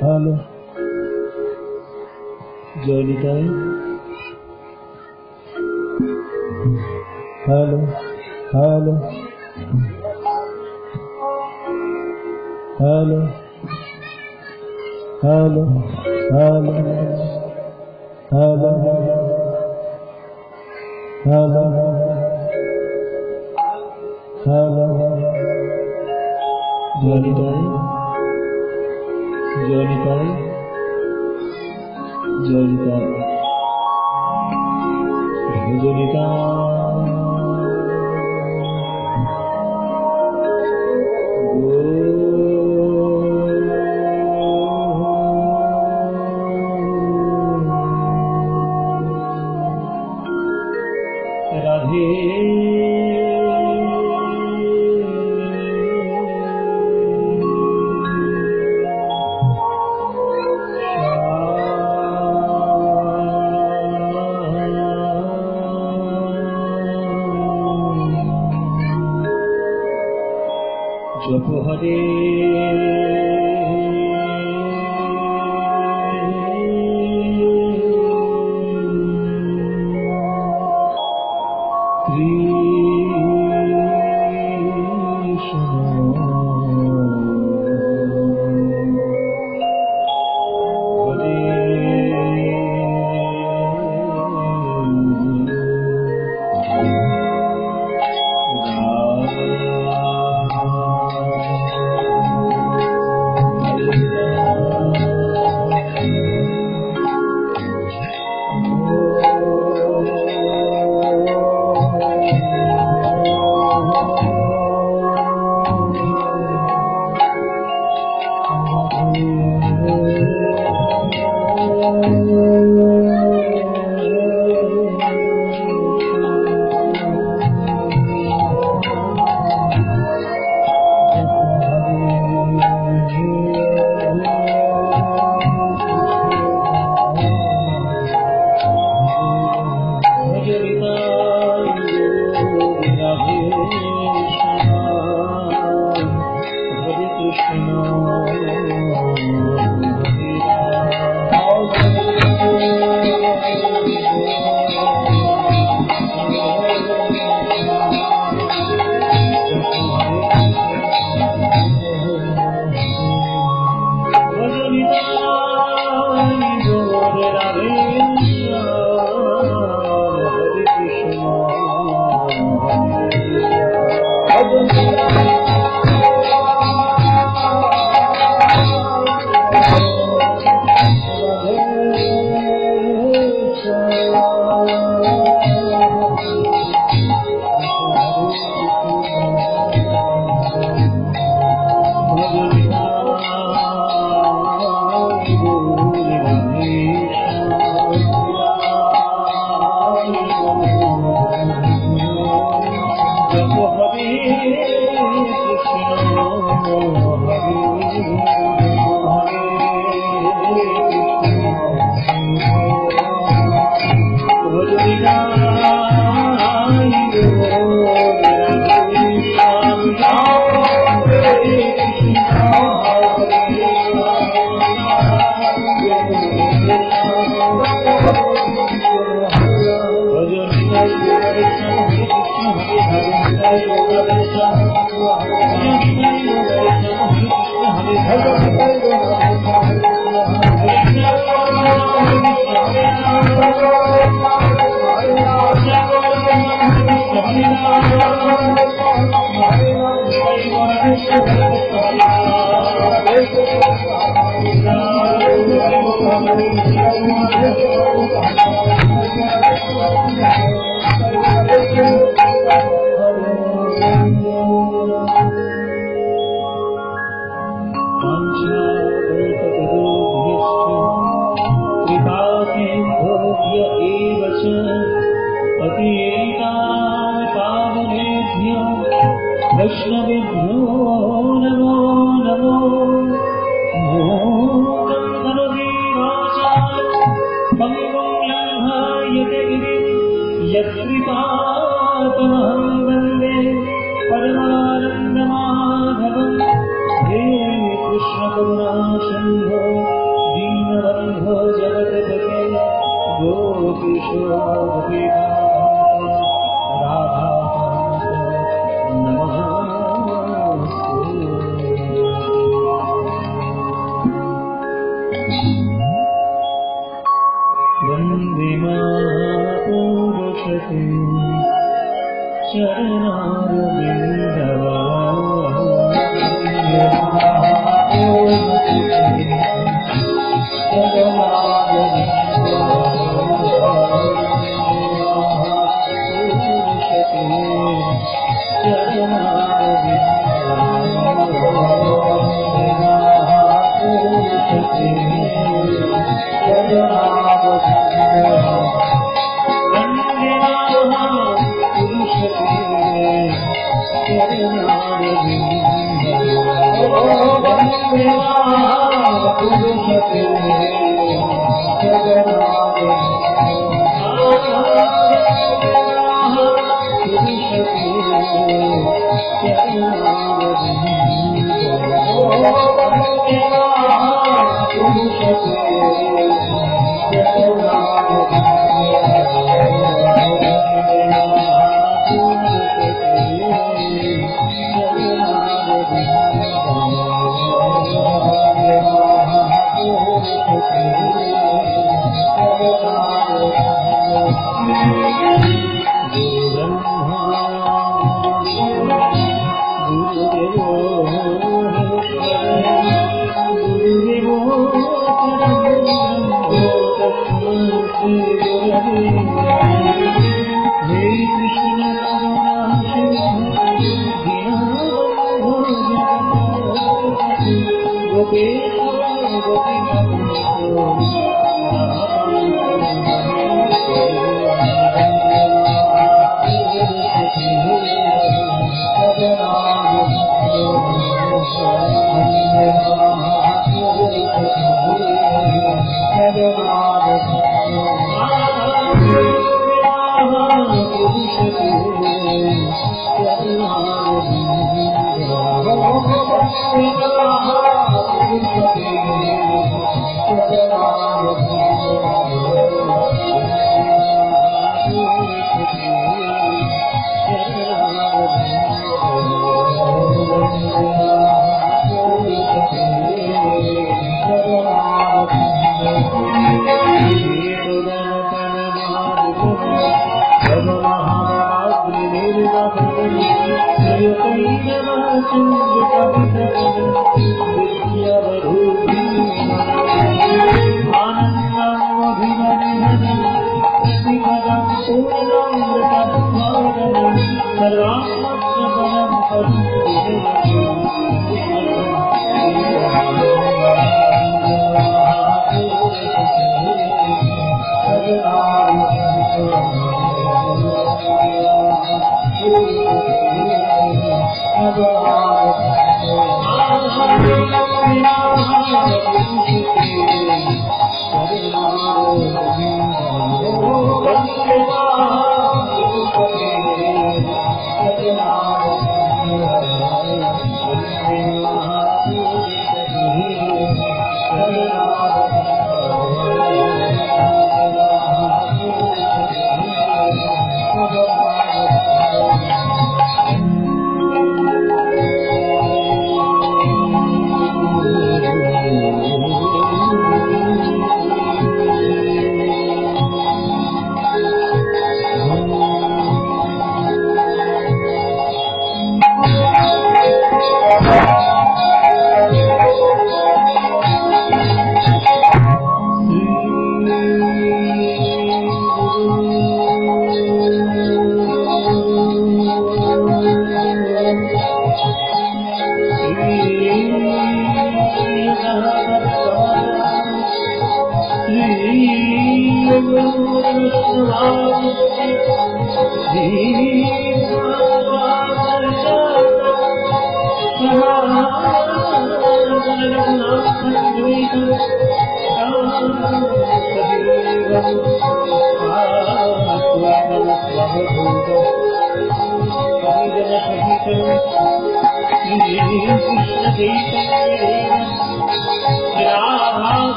Hello জয় Nitai, hello hello hello hello hello hello hello hello জয় নিতাই, জয় নিতাই, জয় নিতাই, জয় নিতাই। রাধে জপ হরে Krishna करुणासिन्धो दीनबन्धो जगत्पते गोपीशोऽपि राधाकान्त नमोऽस्तुते। वन्दे मातरम् चरणारविन्दव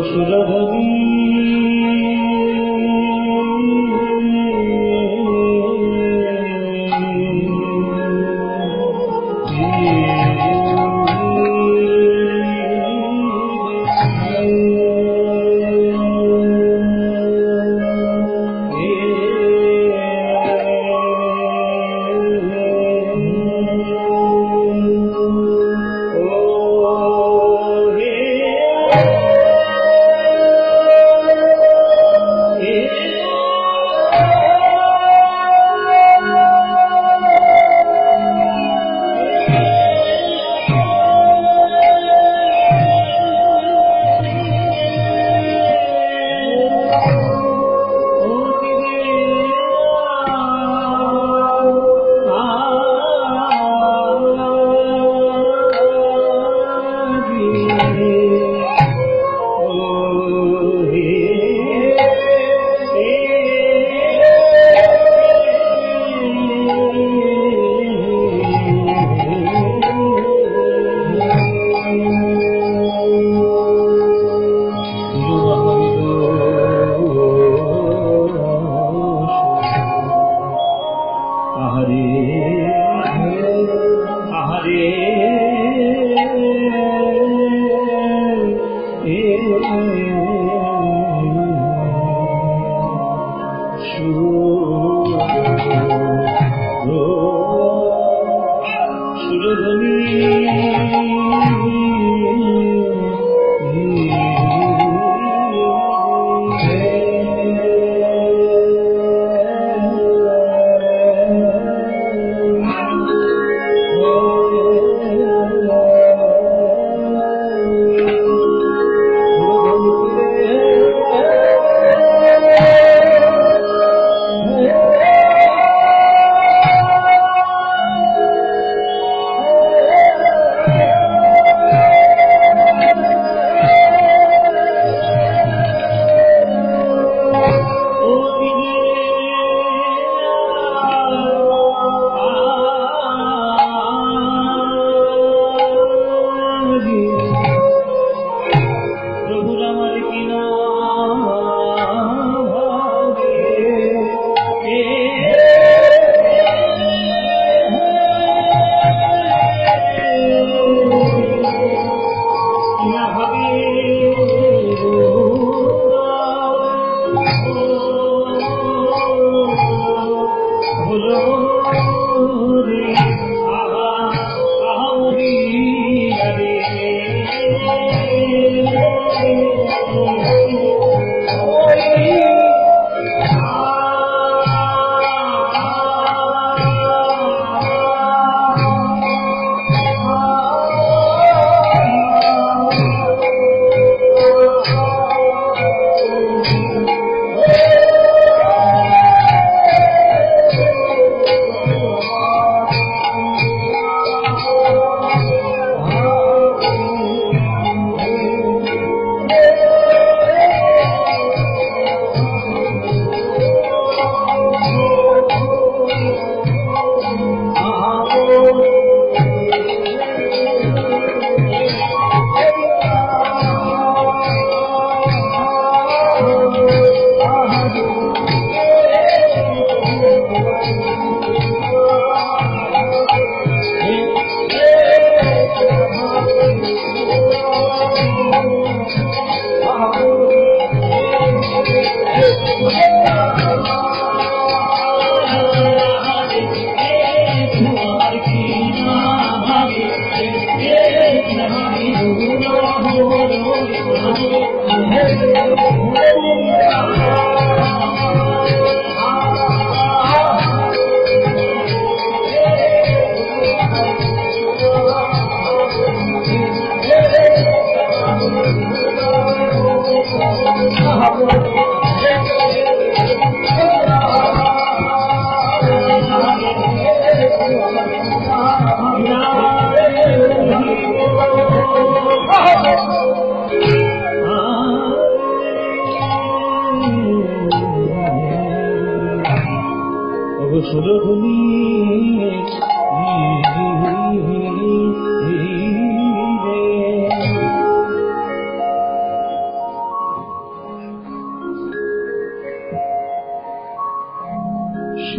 সুরধনী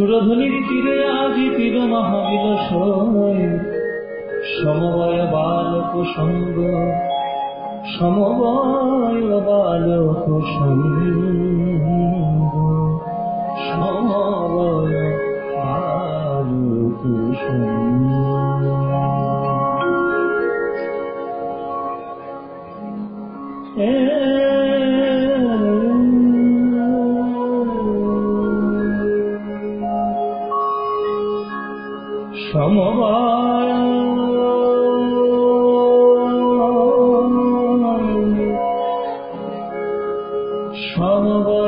সুরধ্বনির তীরে আজি তীর মহাবিলসয় সমবয় বালক সঙ্গ সমবয় বালক সঙ্গ সমবয় বালক সঙ্গ সমবায় সমবায়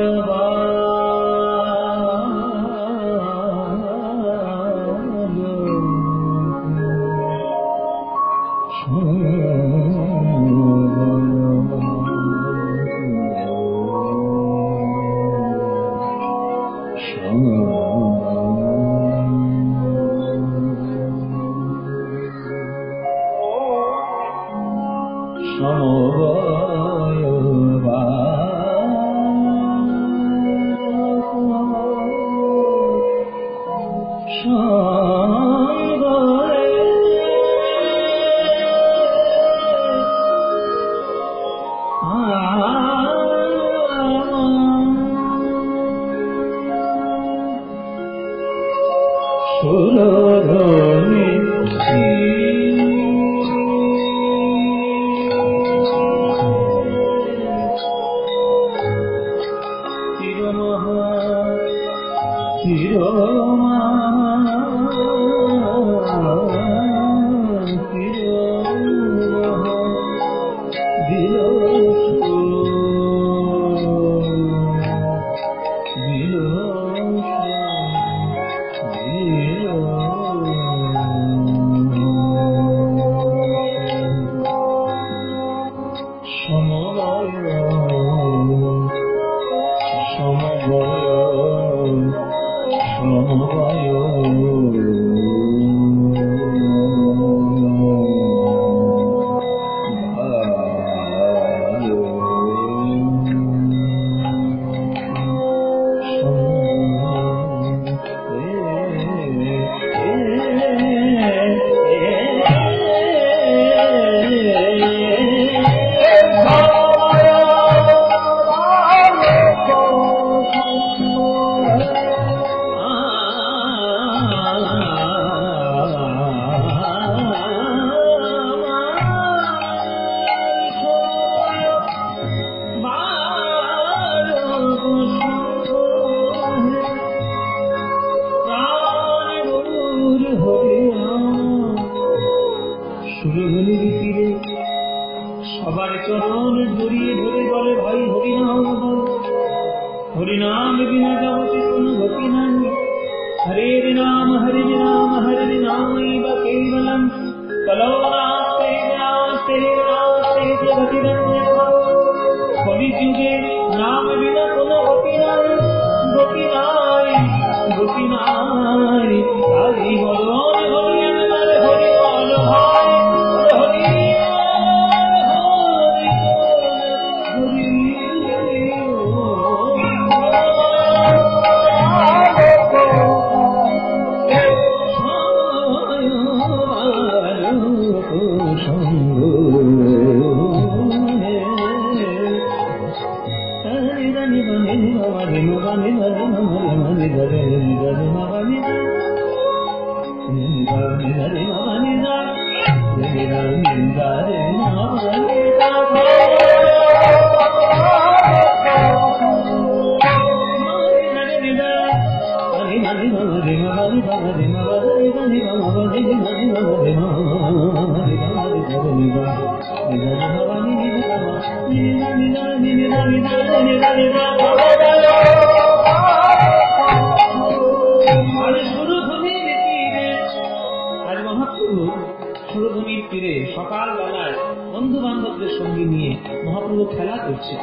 সুরধুনির তীরে সকাল বেলায় বন্ধু বান্ধবদের সঙ্গে নিয়ে মহাপ্রভু খেলা করছেন,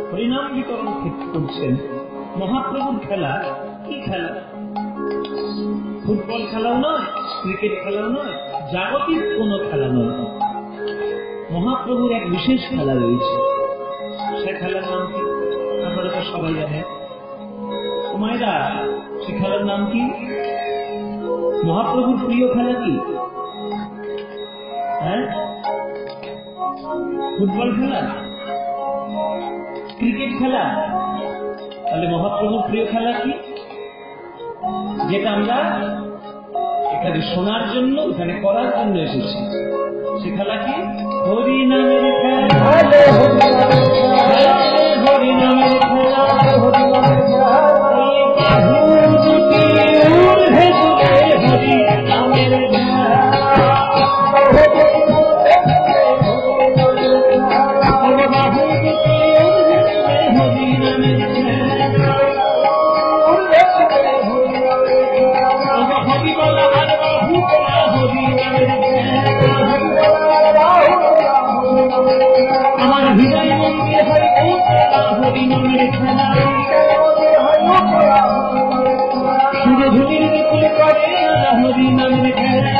হরিনাম বিতরণ করছেন। মহাপ্রভুর খেলা কি খেলা? ফুটবল খেলাও নয়, ক্রিকেট খেলাও নয়, জাগতিক কোন খেলা নয়। মহাপ্রভুর এক বিশেষ খেলা রয়েছে। সে খেলার নাম কি আপনারা তো সবাই জানেন। মায়েরা সে খেলার নাম কি? মহাপ্রভুর প্রিয় খেলা কি? হ্যাঁ, ফুটবল খেলা, ক্রিকেট খেলা? তাহলে মহাপ্রভুর প্রিয় খেলা কি? যেটা আমরা এখানে শোনার জন্য, এখানে করার জন্য এসেছি, সে খেলা কি? হরি নামের খেলা, হরি নামের খেলা, হরি নামের খেলা, আমার হৃদয় মন্দির হয় হরি নামের খেলা, সুরে ধুলির বিপুল করে হরি নামের খেলা,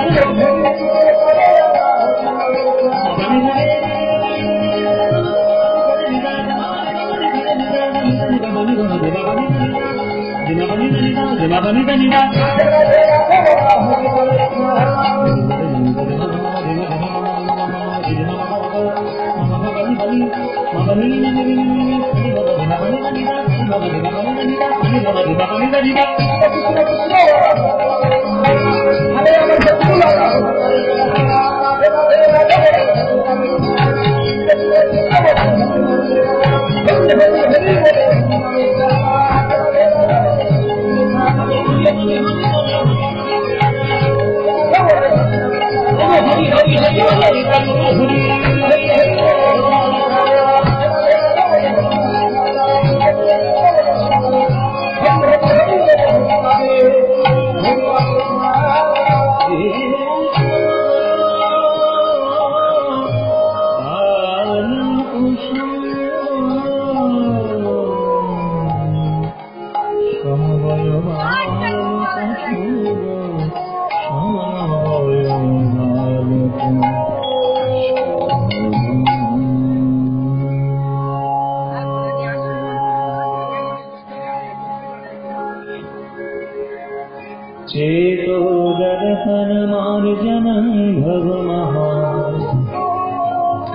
चेतो दर्शन मार्जनं भवमहान्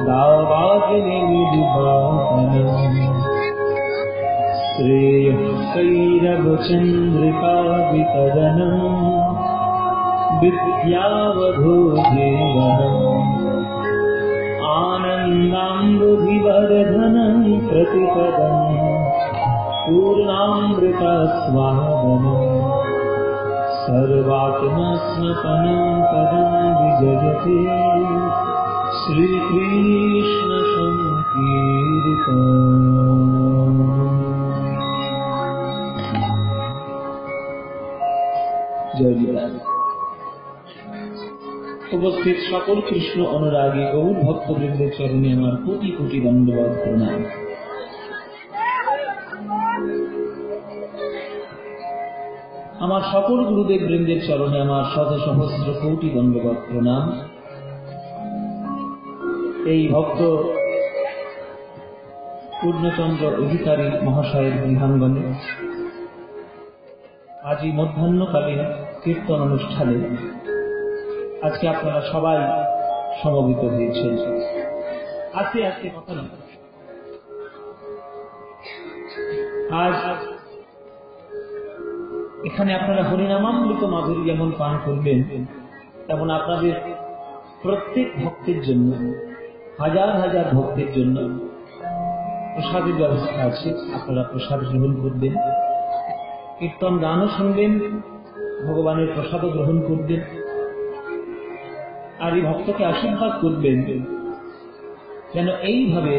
दावाग्निविभावनं श्रेयःकैरवचन्द्रिका वितरणं विद्यावधो जीवनम् आनन्दाम्बुधिवर्धनं प्रतिपदं पूर्णामृतस्वादनम् सर्वात्मस्मपनं पदं विजयते श्रीकृष्ण संकीर्तनम्। जय विराज। उपस्थित सकल कृष्ण अनुरागी गौर भक्तवृंदेर चरणे आमार कोटि कोटि दंडवत प्रणाम। আমার সকল গুরুদেব বৃন্দের চরণে আমার শত সহস্র কোটি দণ্ডবত প্রণাম। এই ভক্ত পূর্ণচন্দ্র অধিকারী মহাশয়ের গৃহাঙ্গনে আজই মধ্যাহ্নকালীন কীর্তন অনুষ্ঠানে আজকে আপনারা সবাই সমবেত হয়েছেন। আজকে কথা না, আজ এখানে আপনারা হরিনামামৃত মাধুরী যেমন পান করবেন, তেমন আপনাদের প্রত্যেক ভক্তের জন্য, হাজার হাজার ভক্তের জন্য প্রসাদের ব্যবস্থা আছে। আপনারা প্রসাদ গ্রহণ করবেন, কীর্তন গানও শুনবেন, ভগবানের প্রসাদও গ্রহণ করবেন, আর এই ভক্তকে আশীর্বাদ করবেন যেন এইভাবে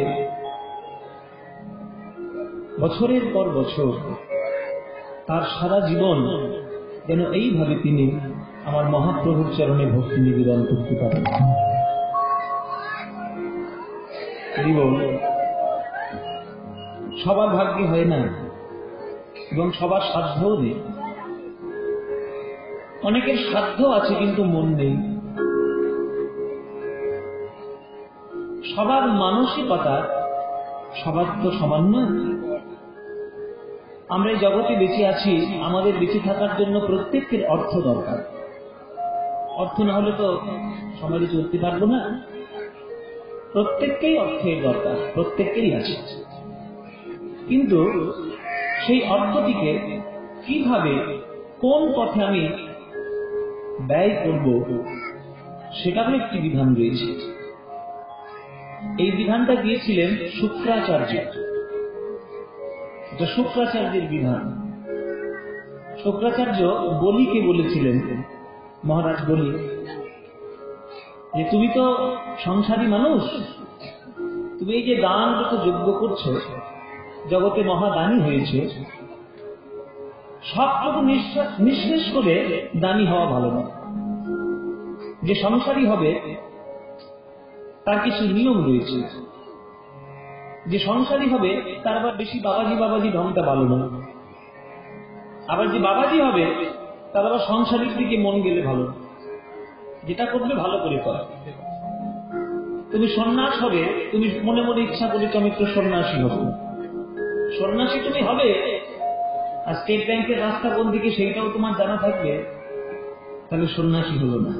বছরের পর বছর তার সারা জীবন যেন এইভাবে তিনি আমার মহাপ্রভুর চরণে ভক্তি নিবেদন করতে পারেন। সবার ভাগ্যে হয় না এবং সবার সাধ্যও নেই। অনেকের সাধ্য আছে কিন্তু মন নেই। সবার মানসিকতা সবার তো সমান নয়। আমরা এই জগতে বেঁচে আছি, আমাদের বেঁচে থাকার জন্য প্রত্যেকের অর্থ দরকার। অর্থ না হলে তো সমাজে চলতে পারবো না। প্রত্যেককেই অর্থের দরকার, প্রত্যেককেই আছে। কিন্তু সেই অর্থটিকে কিভাবে, কোন পথে আমি ব্যয় করব, সেটারও একটি বিধান রয়েছে। এই বিধানটা দিয়েছিলেন শুক্রাচার্য। এটা শুক্রাচার্যের বিধান। শুক্রাচার্য বলিকে বলেছিলেন, মহারাজ বলি, যে তুমি তো সংসারী মানুষ, তুমি এই যে দান যত যজ্ঞ করছো, জগতে মহাদানী হয়েছে, সবটুকু নিঃশেষ করে দানী হওয়া ভালো না। যে সংসারী হবে তার কিছু নিয়ম রয়েছে। যে সংসারী হবে তার আবার বেশি বাবাজি বাবাজি ঢংটা ভালো না। আবার যে বাবাজি হবে তার আবার সংসারের দিকে মন গেলে ভালো। যেটা করবে ভালো করে করা। তুমি সন্ন্যাস হবে, তুমি মনে মনে ইচ্ছা করে চমিত্র সন্ন্যাসী হবে। সন্ন্যাসী তুমি হবে, আর স্টেট ব্যাংকের রাস্তা কোন দিকে সেইটাও তোমার জানা থাকবে, তাহলে সন্ন্যাসী হলো না।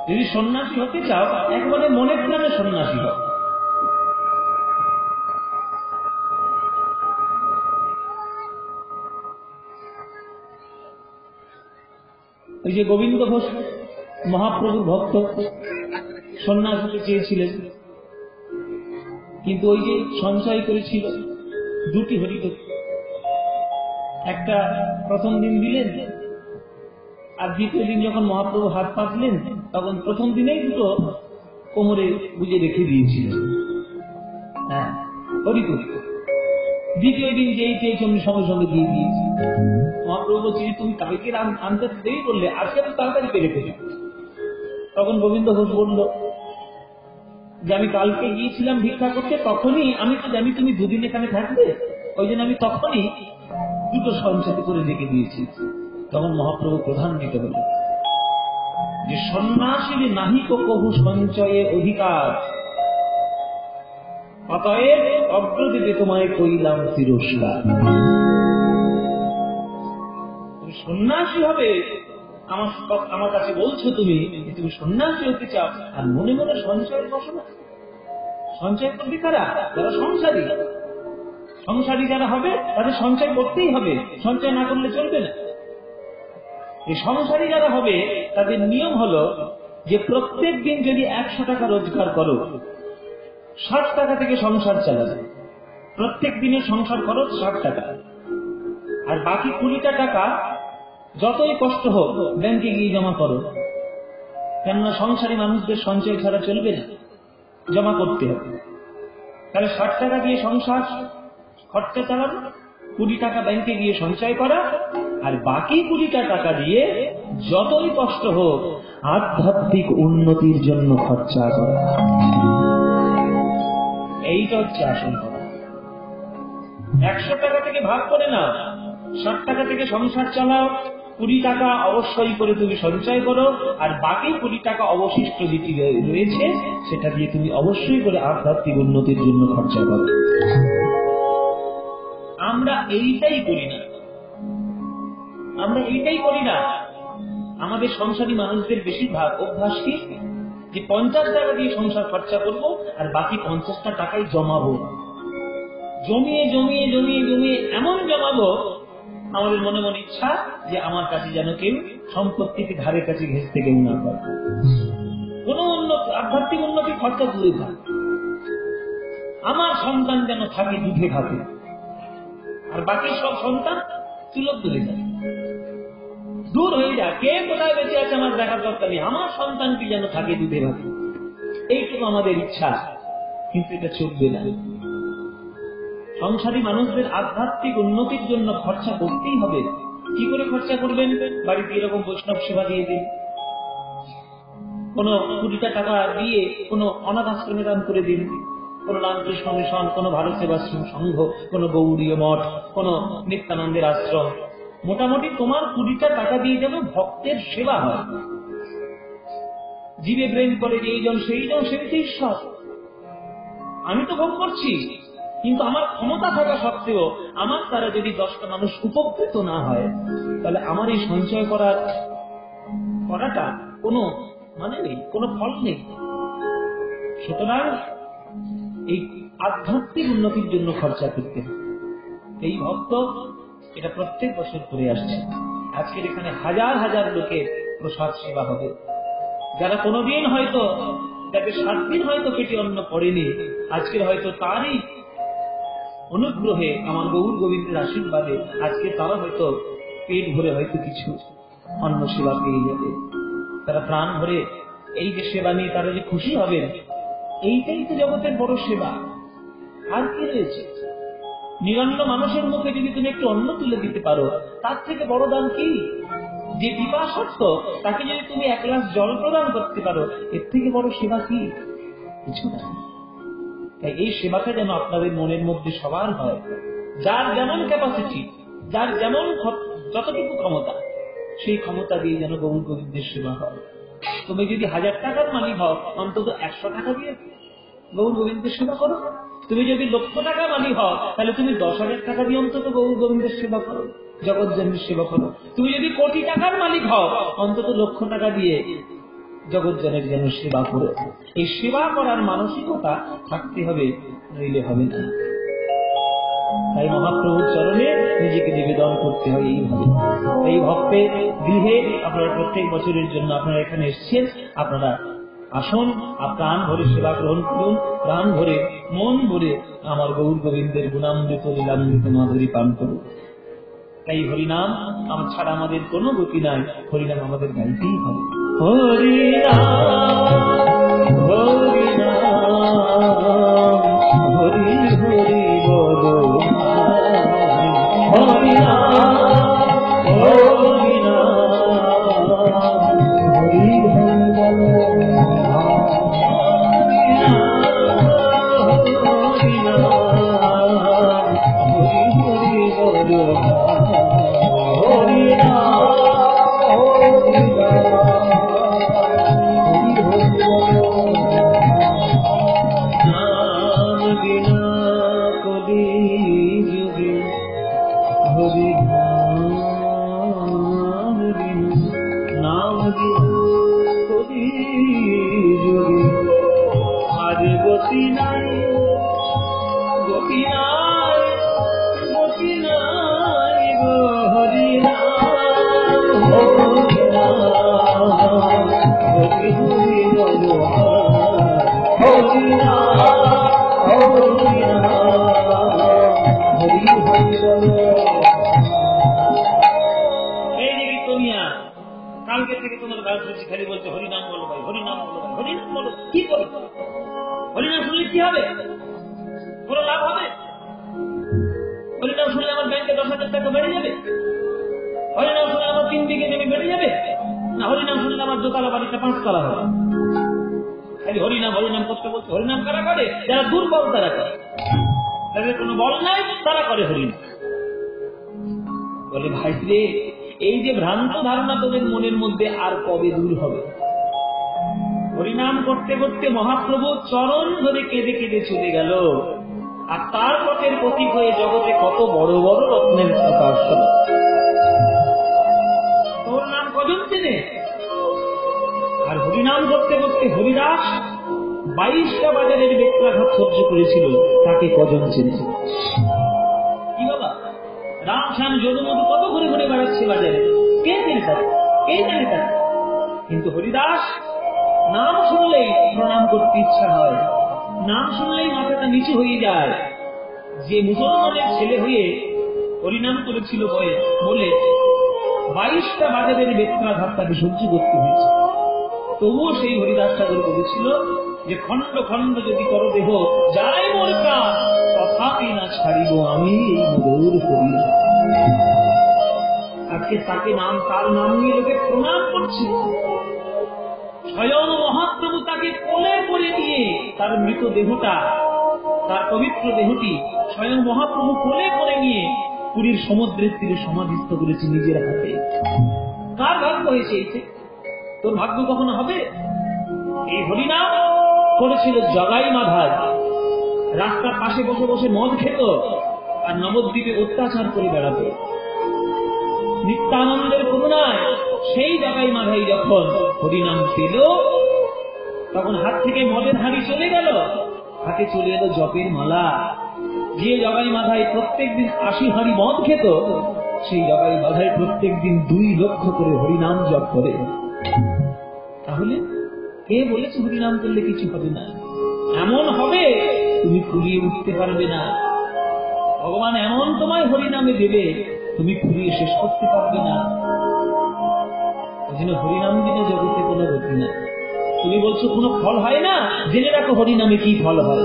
যদি সন্ন্যাসী হতে চাও, একবারে মনের প্রাণে সন্ন্যাসী হও। ওই যে গোবিন্দ ঘোষ মহাপ্রভুর ভক্ত, সন্ন্যাস হতে চেয়েছিলেন, কিন্তু ওই যে সঞ্চয় করেছিল দুটি হরিকথা, একটা প্রথম দিন দিলেন, আর দ্বিতীয় দিন যখন মহাপ্রভু হাত পাতলেন তখন প্রথম দিনেই দুটো কোমরে গুজে রেখে দিয়েছিলেন। হ্যাঁ, হরিকথা। দ্বিতীয় দিন যেই চেয়েছি আমি সঙ্গে সঙ্গে দিয়ে দিয়েছি। মহাপ্রভু বলছি, তুমি কালকে আনতে দেরি করলে, আজকে তো তাড়াতাড়ি পেরে ফেলি। তখন গোবিন্দ ঘোষ বলল যে আমি কালকে গিয়েছিলাম ভিক্ষা করতে, তখনই আমি তো জানি তুমি দুদিন এখানে থাকবে, ওই জন্য আমি তখনই দুটো সঞ্চয় করে রেখে দিয়েছি। তখন মহাপ্রভু প্রধান্বিত হল যে সন্ন্যাসীর নাহিক কহু সঞ্চয়ে অধিকার, অতএব অগ্রদিতে তোমায় কইলাম তিরস্কার। তুমি সন্ন্যাসী হবে, আমার কাছে বলছো তুমি সন্ন্যাসী হতে চাও, আর মনে মনে সঞ্চয়ের বসনা। সঞ্চয় করবে কারা? যারা সংসারী। সংসারী যারা হবে তাদের সঞ্চয় করতেই হবে, সঞ্চয় না করলে চলবে না। এই সংসারী যারা হবে তাদের নিয়ম হলো যে প্রত্যেক দিন যদি 100 টাকা রোজগার করো, 60 টাকা থেকে সংসার চালাবে। প্রত্যেক দিনের সংসার খরচ 60 টাকা, আর বাকি 20টা টাকা যতই কষ্ট হোক ব্যাংকে গিয়ে জমা করো। কেননা সংসারী মানুষদের সঞ্চয় ছাড়া চলবে না, জমা করতে হবে। তাহলে 60 টাকা দিয়ে সংসার খরচা চালানো, 20 টাকা ব্যাংকে গিয়ে সঞ্চয় করা, আর বাকি 20টা টাকা দিয়ে যতই কষ্ট হোক আধ্যাত্মিক উন্নতির জন্য খরচা করা। এইটা হচ্ছে আসল কথা। 100 টাকা থেকে ভাগ করে না, 60 টাকা থেকে সংসার চালাও, 20 টাকা অবশ্যই করে তুমি সঞ্চয় করো, আর বাকি 20 টাকা অবশিষ্ট যেটি রয়েছে সেটা দিয়ে তুমি অবশ্যই করে আধ্যাত্মিক উন্নতির জন্য খরচা করো। আমরা এইটাই করি না, আমরা এইটাই করি না। আমাদের সংসারী মানুষদের বেশিরভাগ অভ্যাস কি, যে 50 টাকা দিয়ে সংসার খরচা করবো আর বাকি 50টা টাকাই জমাবো। জমিয়ে জমিয়ে জমিয়ে জমিয়ে এমন জমাবো, আমাদের মনে মনে ইচ্ছা যে আমার কাছে যেন কেউ সম্পত্তিকে ধারে কাছে ঘেঁচতে কেউ না পারে। কোন উন্নতি, আধ্যাত্মিক উন্নতি খরচা দূরে থাকে। আমার সন্তান যেন থাকে দুধে ভাতে, আর বাকি সব সন্তান চুলোর দূরে যায়, দূর হয়ে যায়। কে কোথায় বেঁচে আছে আমার দেখার দরকার নেই, আমার সন্তানটি যেন থাকে দুধে ভাতে। এইটুকু আমাদের ইচ্ছা, কিন্তু এটা চলবে না। সংসারী মানুষদের আধ্যাত্মিক উন্নতির জন্য খরচা করতেই হবে। কি করে খরচা করবেন? বাড়িতে এরকম বৈষ্ণব সেবা দিয়ে দিন, কোন 20টা টাকা দিয়ে কোন অনাথ আশ্রমে দান করে দিন, কোন রামকৃষ্ণ মিশন, কোন ভারত সেবাশ্রম সংঘ, কোন গৌড়ীয় মঠ, কোন নিত্যানন্দের আশ্রম। মোটামুটি তোমার 20টা টাকা দিয়ে যেন ভক্তের সেবা হয়। জীবে ব্রেন করে যে এইজন সেইজন, সেটি ঈশ্বর। আমি তো ভোগ করছি, কিন্তু আমার ক্ষমতা থাকা সত্ত্বেও আমার দ্বারা যদি 10টা মানুষ উপকৃত না হয়, তাহলে আমার এই সঞ্চয় করাটা কোনো মানে নেই, কোনো ফল নেই। সুতরাং এই আধ্যাত্মিক উন্নতির জন্য খরচা করতে হবে। এই ভক্ত এটা প্রত্যেক বছর করে আসছে। আজকের এখানে হাজার হাজার লোকের প্রসাদ সেবা হবে। যারা কোনোদিন হয়তো, যাদের 7 দিন হয়তো পেটে অন্ন পড়েনি, আজকের হয়তো তারই অনুগ্রহে, আমার গৌর গোবিন্দের আশীর্বাদে আজকে তারা হয়তো পেট ভরে হয়তো কিছু অন্ন সেবা পেয়ে যাবে। তারা প্রাণ ভরে এই যে সেবা নিয়ে তারা যে খুশি হবেন, এইটাই তো জগতের বড় সেবা। আর কি রয়েছে? নিরন্ন মানুষের মুখে যদি তুমি একটু অন্ন তুলে দিতে পারো, তার থেকে বড় দান কি? যে পিপাসর্ত তাকে যদি তুমি 1 গ্লাস জল প্রদান করতে পারো, এর থেকে বড় সেবা কি? কিছু না। তাই এই সেবাটা যেন আপনাদের মনের মধ্যে সবার হয়। যার যেমন ক্যাপাসিটি, যার যেমন যতটুকু ক্ষমতা, সেই ক্ষমতা দিয়ে যেন গৌর গোবিন্দের সেবা হয়। তুমি যদি 1000 টাকার মালিক হও, অন্তত 100 টাকা দিয়ে গৌর গোবিন্দের সেবা করো। তুমি যদি লক্ষ টাকা মালিক হও, তাহলে তুমি 10,000 টাকা দিয়ে অন্তত গৌর গোবিন্দের সেবা করো, জগৎজনের সেবা করো। তুমি যদি কোটি টাকার মালিক হও, অন্তত লক্ষ টাকা দিয়ে জগৎজনের যেন সেবা করো। এই সেবা করার মানসিকতা থাকতে হবে, নইলে হবে না। তাই মহাপ্রভুর চরণে নিজেকে নিবেদন করতে হয় এইভাবে। এই ভক্তের গৃহে আপনারা প্রত্যেক বছরের জন্য আপনারা এখানে এসেছেন, আপনারা আসুন, প্রাণ ভরে সেবা গ্রহণ করুন, প্রাণ ভরে মন ভরে আমার গৌর গোবিন্দের গুণামৃত লীলামৃত মাধুরী পান করুন। তাই হরিনাম আমার ছাড়া আমাদের কোনো গতি নাই, হরিনাম আমাদের গাইতেই হবে। হরিনাম হরিনাম হরি হরি বল, হরিনাম হরিনাম হরি হরি বল, খালি বলছে হরিনাম বলো ভাই, হরিনাম বলো ভাই, হরিনাম বলো। কি করো? হরিনাম শুনলে কি হবে? কোনো লাভ হবে? হরিনাম শুনলে আমার ব্যাংকে 10,000 টাকা বেড়ে যাবে? হরিনাম শুনলে আমার 3 বিঘে জমি বেড়ে যাবে? না, হরিনাম শুনলে আমার দোতলা বাড়িটা 5 তলা হবে? খালি হরিনাম হরিনাম করতে বলছে। হরিনাম কারা করে? যারা দুর্বল তারা করে, যাদের কোনো বল নাই তারা করে হরিনাম। বলে ভাই রে, এই যে ভ্রান্ত ধারণা তোদের মনের মধ্যে আর কবে দূর হবে? হরিনাম করতে করতে মহাপ্রভু চরণ ধরে কেঁদে কেঁদে চলে গেল, আর তার পথের প্রতীক হয়ে জগতে কত বড় বড় রত্নের প্রকাশ হল। তোর নাম কজন চেনে? আর হরিনাম করতে করতে হরিদাস 22টা বাজারের বেত্রাঘাত সহ্য করেছিল, তাকে কজন চেনেছিল? কি বাবা, রামশ্যাম যদুমধু কত ঘুরে ঘুরে বেড়াচ্ছে বাজারে, কে চেনে তাকে? কে জানে তাকে? কিন্তু হরিদাস নাম শুনলেই প্রণাম করতে ইচ্ছা হয়, নাম শুনলেই মাথাটা নিচু হয়ে যায়। যে মুসলমানের ছেলে হয়ে হরিনাম করেছিল বলে 22টা বাজারের বেত্রাঘাত তাকে সহ্য করতে হয়েছে, তবুও সেই হরিদাস ঠাকুর বলেছিল যে খণ্ড খণ্ড যদি করো দেহ যাই মোর প্রাণ, তথাপি না ছাড়িব আমি এই মধুর হরিনাম। আজকে তাকে নাম, তার নাম নিয়ে লোকে প্রণাম করছে। স্বয়ং মহাপ্রভু তাকে কোলে করে নিয়ে তার মৃত দেহটা, তার পবিত্র দেহটি স্বয়ং মহাপ্রভু কোলে করে নিয়ে পুরীর সমুদ্রের তীরে সমাধিস্থ করেছে নিজের হাতে। কার ভাগ্য হয়েছে? তোর ভাগ্য কখনো হবে? এই হরিনাম করেছিল জগাই মাধাজ, রাস্তার পাশে বসে বসে মদ খেত আর নবদ্বীপে অত্যাচার করে বেড়াত। নিত্যানন্দের করুণায় সেই জায়গায় মাথায় যখন হরিনাম পেল, তখন হাত থেকে মদের হাঁড়ি চলে গেল, হাতে চলে এলো জপের মালা। যে জগাই মাথায় প্রত্যেক দিন 80 হাঁড়ি মদ খেত, সেই জগাই মাথায় প্রত্যেক দিন 2 লক্ষ করে হরিনাম জপ করে। তাহলে কে বলেছে হরিনাম করলে কিছু হবে না? এমন হবে তুমি ফুলিয়ে উঠতে পারবে না। ভগবান এমন তোমায় হরিনামে দেবে, তুমি ফুলিয়ে শেষ করতে পারবে না। ওই জন্য হরিনাম দিনে জগতে কোনো গতি না। তুমি বলছো কোনো ফল হয় না, জেনে রাখো হরিনামে কি ফল হয়।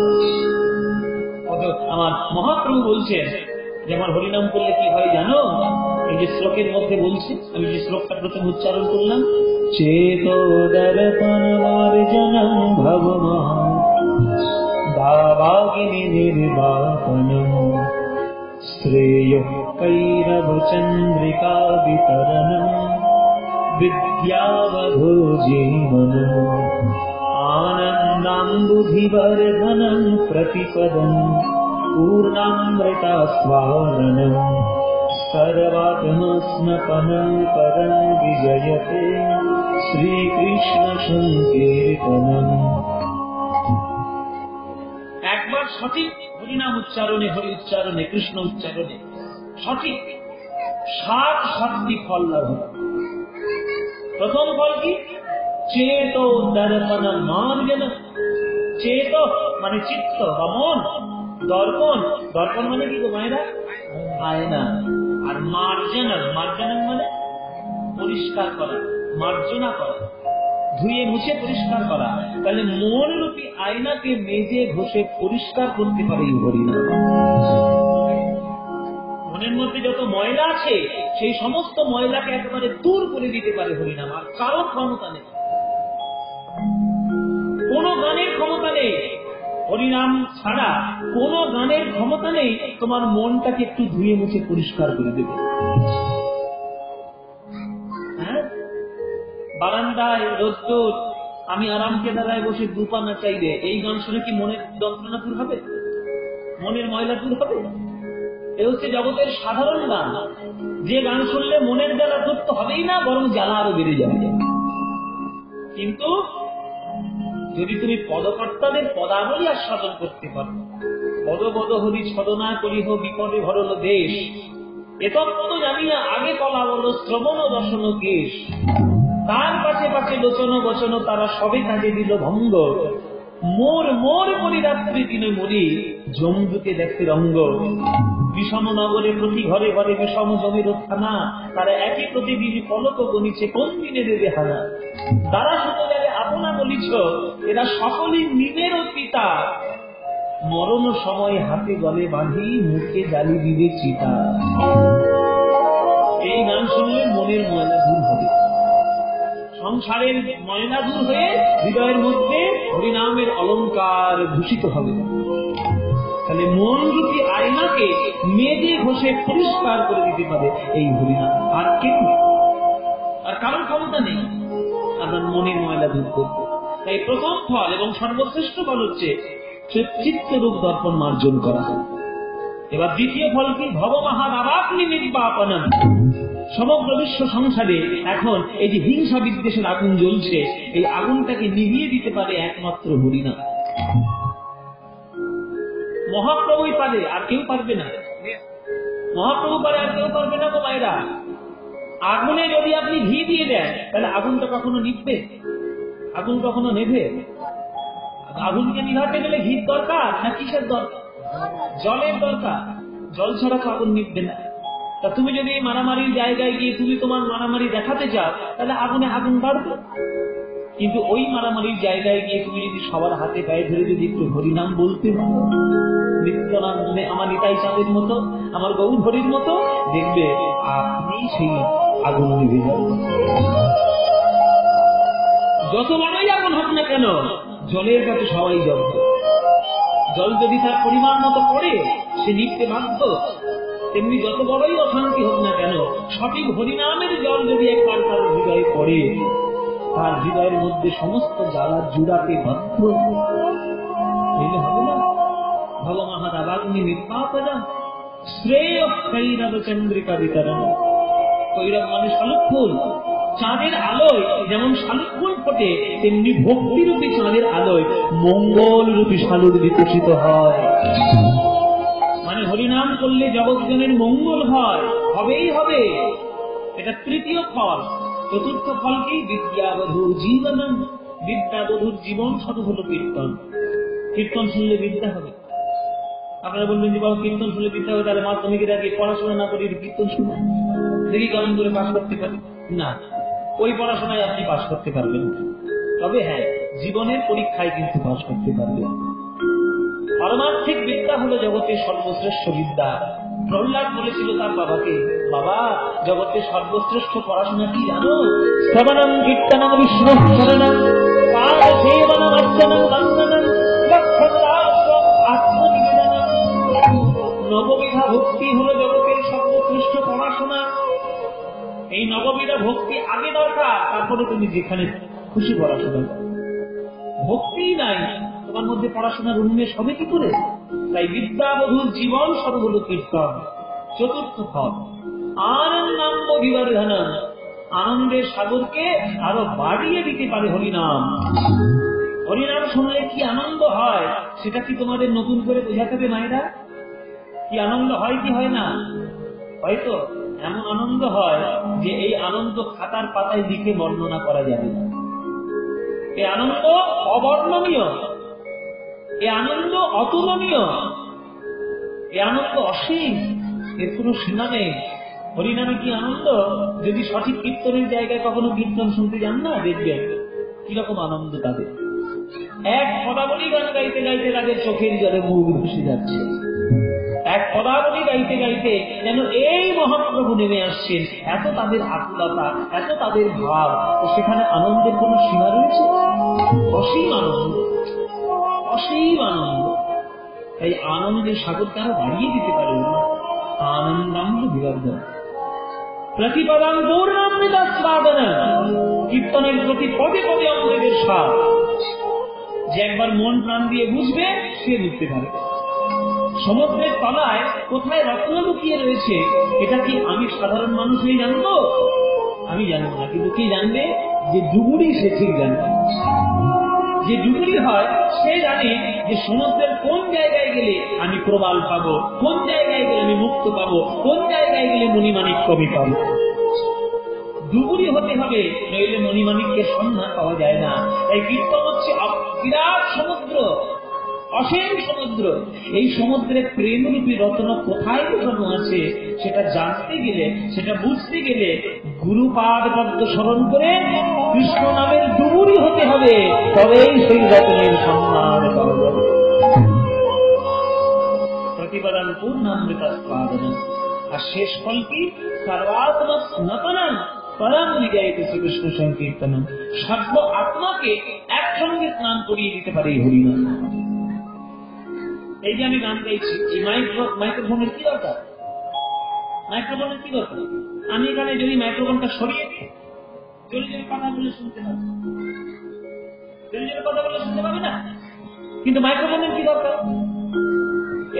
আমার মহাপ্রভু বলছেন যে আমার হরিনাম করলে কি হয় জানো? এই যে শ্লোকের মধ্যে বলছে, আমি যে শ্লোকটা প্রথম উচ্চারণ করলাম, চেতো দর্পণ মার্জনম ভবমহ দাবাগিনী নির্বাপনম শ্রেয় কৈরব চন্দ্রিকা বিতরণম বিদ্যাবধূ জীবনম आनन्दाम्बुधिवर्धनं प्रतिपदं पूर्णामृतास्वादनं सर्वात्मस्नपनं परं विजयते श्रीकृष्ण संकीर्तनम्। একবার সঠিক হরিনাম উচ্চারণে, হরি উচ্চারণে, কৃষ্ণ উচ্চারণে সঠিক 7টি ফল লাভ হয়। প্রথম ফল কি? চেতো দর্পণ মার্জন। চেত মানে চিত্ত বা মন, দর্পণ, দর্পণ মানে কি গো মায়েরা? আয়না। আর মার্জন, মার্জন মানে পরিষ্কার করা, মার্জনা করা, ধুয়ে মুছে পরিষ্কার করা। তাহলে মন রূপী আয়নাকে মেজে ঘষে পরিষ্কার করতে পারে এই হরিনাম। মনের মধ্যে যত ময়লা আছে সেই সমস্ত ময়লাকে একেবারে দূর করে দিতে পারে হরিনাম। আর কারো ক্ষমতা নেই, কোন গানের ক্ষমতা নেই। হরিনাম ছাড়া কোন গানের ক্ষমতা নেই তোমার মনটাকে একটু ধুয়ে মুছে পরিষ্কার করে দেবে। হ্যাঁ, বারান্দায় রোদ্দুর, আমি আরামকে দাঁড়ায় বসে দুপানা চাইলে এই গান শুনে কি মনের যন্ত্রণা দূর হবে? মনের ময়লা দূর হবে? এ হচ্ছে জগতের সাধারণ গান, যে গান শুনলে মনের জ্বালা দূর তো হবেই না, বরং জ্বালা আরো বেড়ে যাবে। কিন্তু যদি তুমি পদকর্তাদের পদাবলী আস্বাদন করতে পারো, পদ পদ হরি ছদনা করিহ বিপদে ভরল দেশ, এ তত্ত্ব জানিয়া আগে কলা বল শ্রবণ দর্শন কেশ, তার পাশে পাশে লোচন বচন তারা সবে কাজে দিল ভঙ্গ, মোর মোর করি রাত্রি দিনে মরি জমদুকে দেখতে রঙ্গ, বিষম নগরে প্রতি ঘরে ঘরে বিষম জমির থানা, তারা একই প্রতিদিন পলক গণিছে কোন দিনে দেবে হানা, তারা শুধু যাবে আপনা বলিছ এরা সকলেই নিজের পিতা, মরণ সময় হাতে গলে বাঁধি মুখে জ্বালি দিবে চিতা। এই গান শুনলে মনের ময়লা দূর হবে, সংসারের ময়লা দূর হয়ে হৃদয়ের মধ্যে হরিনামের অলঙ্কার ভূষিত হবে। তাহলে মন রূপী আয়নাকে মেজে ঘষে পরিষ্কার করে দিতে পারে এই হরিনাম। আর কেউ, আর কারোর ক্ষমতা নেই আপনার মনের ময়লা দূর করতে। তাই প্রথম ফল এবং সর্বশ্রেষ্ঠ ফল হচ্ছে চিত্তরূপ দর্পণ মার্জন করা। এবার দ্বিতীয় ফল কি? ভবমহাদাবাগ্নি নির্বাপনম। সমগ্র বিশ্ব সংসারে এখন এই যে হিংসা বিদ্বেষের আগুন জ্বলছে, এই আগুনটাকে নিভিয়ে দিতে পারে একমাত্র হরিনাম। মহাপ্রভুই পারে, আর কেউ পারবে না। মহাপ্রভু পারে, আর কেউ পারবে না গো মায়েরা। আগুনে যদি আপনি ঘি দিয়ে দেন তাহলে আগুনটা কখনো নিভবে? আগুন কখনো নেভে? আগুনকে নিভাতে গেলে ঘির দরকার না কিসের দরকার? জলের দরকার। জল ছাড়া তো আগুন নিভবে না। তা তুমি যদি মারামারির জায়গায় গিয়ে তুমি তোমার মারামারি দেখাতে চাও তাহলে আগুনে আগুন বাড়বে। কিন্তু ওই মারামারির জায়গায় গিয়ে তুমি যদি সবার হাতে পায়ে ধরে যদি একটু হরিনাম বলতে পারো, নিত্যানন্দে আমার নিতাই চাঁদের মতো, আমার গৌর হরির মতো, দেখবে আপনি সেই আগুন নিভে যাবে। যত বড়ই আগুন হোক না কেন, জলের কাছে সবাই জব্দ। জল যদি তার পরিমাণ মতো পড়ে সে নিভতে বাধ্য। তেমনি যত বড়ই অশান্তি হোক না কেন, সঠিক হরিনামের জল যদি একবার তার হৃদয়ে পড়ে, তার হৃদয়ের মধ্যে সমস্ত জ্বালা জুড়াতে বাধ্য। হবে না? নিপাতনা শ্রেয় কৈরব চন্দ্রিকা বিতরণ। কৈরব মানে শালুক ফুল। চাঁদের আলোয় যেমন শালুক ফুল ফোটে, তেমনি ভক্তিরূপী চাঁদের আলোয় মঙ্গল রূপী শালুক বিকশিত হয়। মানে হরিনাম করলে জগৎজনের মঙ্গল হয়, হবেই হবে। এটা তৃতীয় ফল। চতুর্থ ফলকেই বিদ্যাবধূর জীবন। বিদ্যাবধূর জীবন শুধু হলো কীর্তন। কীর্তন শুনলে বিদ্যা হবে। আপনারা বলবেন যে বাবা কীর্তন শুনলে বিদ্যা হবে, তাহলে মাধ্যমিকের আগে পড়াশোনা না করে কীর্তন শুনে দেখি কেমন করে পাশ করতে পারি? না, ওই পড়াশোনায় আপনি পাশ করতে পারবেন। তবে হ্যাঁ, জীবনের পরীক্ষায় কিন্তু পাশ করতে পারবেন। পারমার্থিক বিদ্যা হলো জগতের সর্বশ্রেষ্ঠ বিদ্যা। প্রহ্লাদ বলেছিল তার বাবাকে, বাবা জগতের সর্বশ্রেষ্ঠ পড়াশোনা কি জানো? শ্রবণম কীর্তনম বিষ্ণু শরণম পাদ সেবনম অর্চনম বন্দনম লক্ষণদাস্যম আত্মনিবেদনম। নববিধা ভক্তি হলো জগতের সর্বশ্রেষ্ঠ পড়াশোনা। এই নববিধা ভক্তি আগে দরকার, তারপরে তুমি যেখানে খুশি পড়াশোনা করো। ভক্তি নাই, তোমার মধ্যে পড়াশোনার উন্মেষ হবে কি করে? তাই বিদ্যাবধূর জীবন শুরু হলো কীর্তন। চতুর্থ ফল আনন্দাম্ব বিবর্ধন। আনন্দের সাগরকে আরো বাড়িয়ে দিতে পারে হরিনাম। হরিনাম শুনলে কি আনন্দ হয় সেটা কি তোমাদের নতুন করে বোঝাতে হবে মায়েরা? কি আনন্দ হয় কি হয় না? হয়তো এমন আনন্দ হয় যে এই আনন্দ খাতার পাতায় লিখে বর্ণনা করা যাবে না। এই আনন্দ অবর্ণনীয়, এই আনন্দ অতুলনীয়, এই আনন্দ অসীম, এর কোনো সীমা নেই। হরিনামে কি আনন্দ! যদি সঠিক কীর্তনের জায়গায় কখনো কীর্তন শুনতে যান না, দেখবেন কিরকম আনন্দ তাদের। এক পদাবলী গান গাইতে গাইতে তাদের চোখের জলে মুখ ভেসে যাচ্ছে। এক পদাবলী গাইতে গাইতে যেন এই মহাপ্রভু নেমে আসছেন। এত তাদের আকুলতা, এত তাদের ভাব। তো সেখানে আনন্দের কোন সীমা রয়েছে? অসীম আনন্দ, অসীম আনন্দ। এই আনন্দের সাগর তারা বাড়িয়ে দিতে পারে। আনন্দাম্ব বিবর্ধন প্রতিপদান পূর্ণামৃতাস্বাদন। কীর্তনের প্রতি পদে পদে অমৃতের স্বাদ। যে একবার মন প্রাণ দিয়ে বুঝবে, সে বুঝতে পারে। সমুদ্রের তলায় কোথায় রত্ন লুকিয়ে রয়েছে, এটা কি আমি সাধারণ মানুষ হয়ে জানবো? আমি জানবো না, কিন্তু কি জানবে? যে ডুবুরি, সে ঠিক জানবে। যে ডুবুরি হয় সে জানে যে সমুদ্রের কোন জায়গায় গেলে আমি প্রবাল পাবো, কোন জায়গায় গেলে আমি মুক্ত পাবো, কোন জায়গায় গেলে মণিমাণিক কবি পাবো। ডুবুরি হতে হবে, নইলে মণিমাণিক্যের সন্ধান পাওয়া যায় না। এই কীর্তন হচ্ছে বিরাট সমুদ্র, অসীম সমুদ্র। এই সমুদ্রে প্রেমরূপী রত্ন কোথায় লুকানো আছে সেটা জানতে গেলে, সেটা বুঝতে গেলে গুরুপাদ পদ্ম স্মরণ করে কৃষ্ণ নামের ডুবুরি হতে হবে, তবেই সেই রত্নের সন্ধান পাওয়া যাবে। প্রতিপদান পূর্ণামৃতাস্বাদন। আর শেষ ফল কি? সর্বাত্মা স্নাতনম পরম নিগায়িত শ্রীকৃষ্ণ সংকীর্তনম। সর্ব আত্মাকে একসঙ্গে স্নান করিয়ে দিতে পারে এই হরিনাম। এই যে আমি গান গাইছি, এই মাইক্রোফোনের কি দরকার? মাইক্রোফোনের কি দরকার? আমি এখানে যদি মাইক্রোফোনটা সরিয়ে দিই, জোরে জোরে কথা বলে শুনতে পাবো, জোরে জোরে কথা বলে শুনতে পাবে না। কিন্তু মাইক্রোফোনের কি দরকার?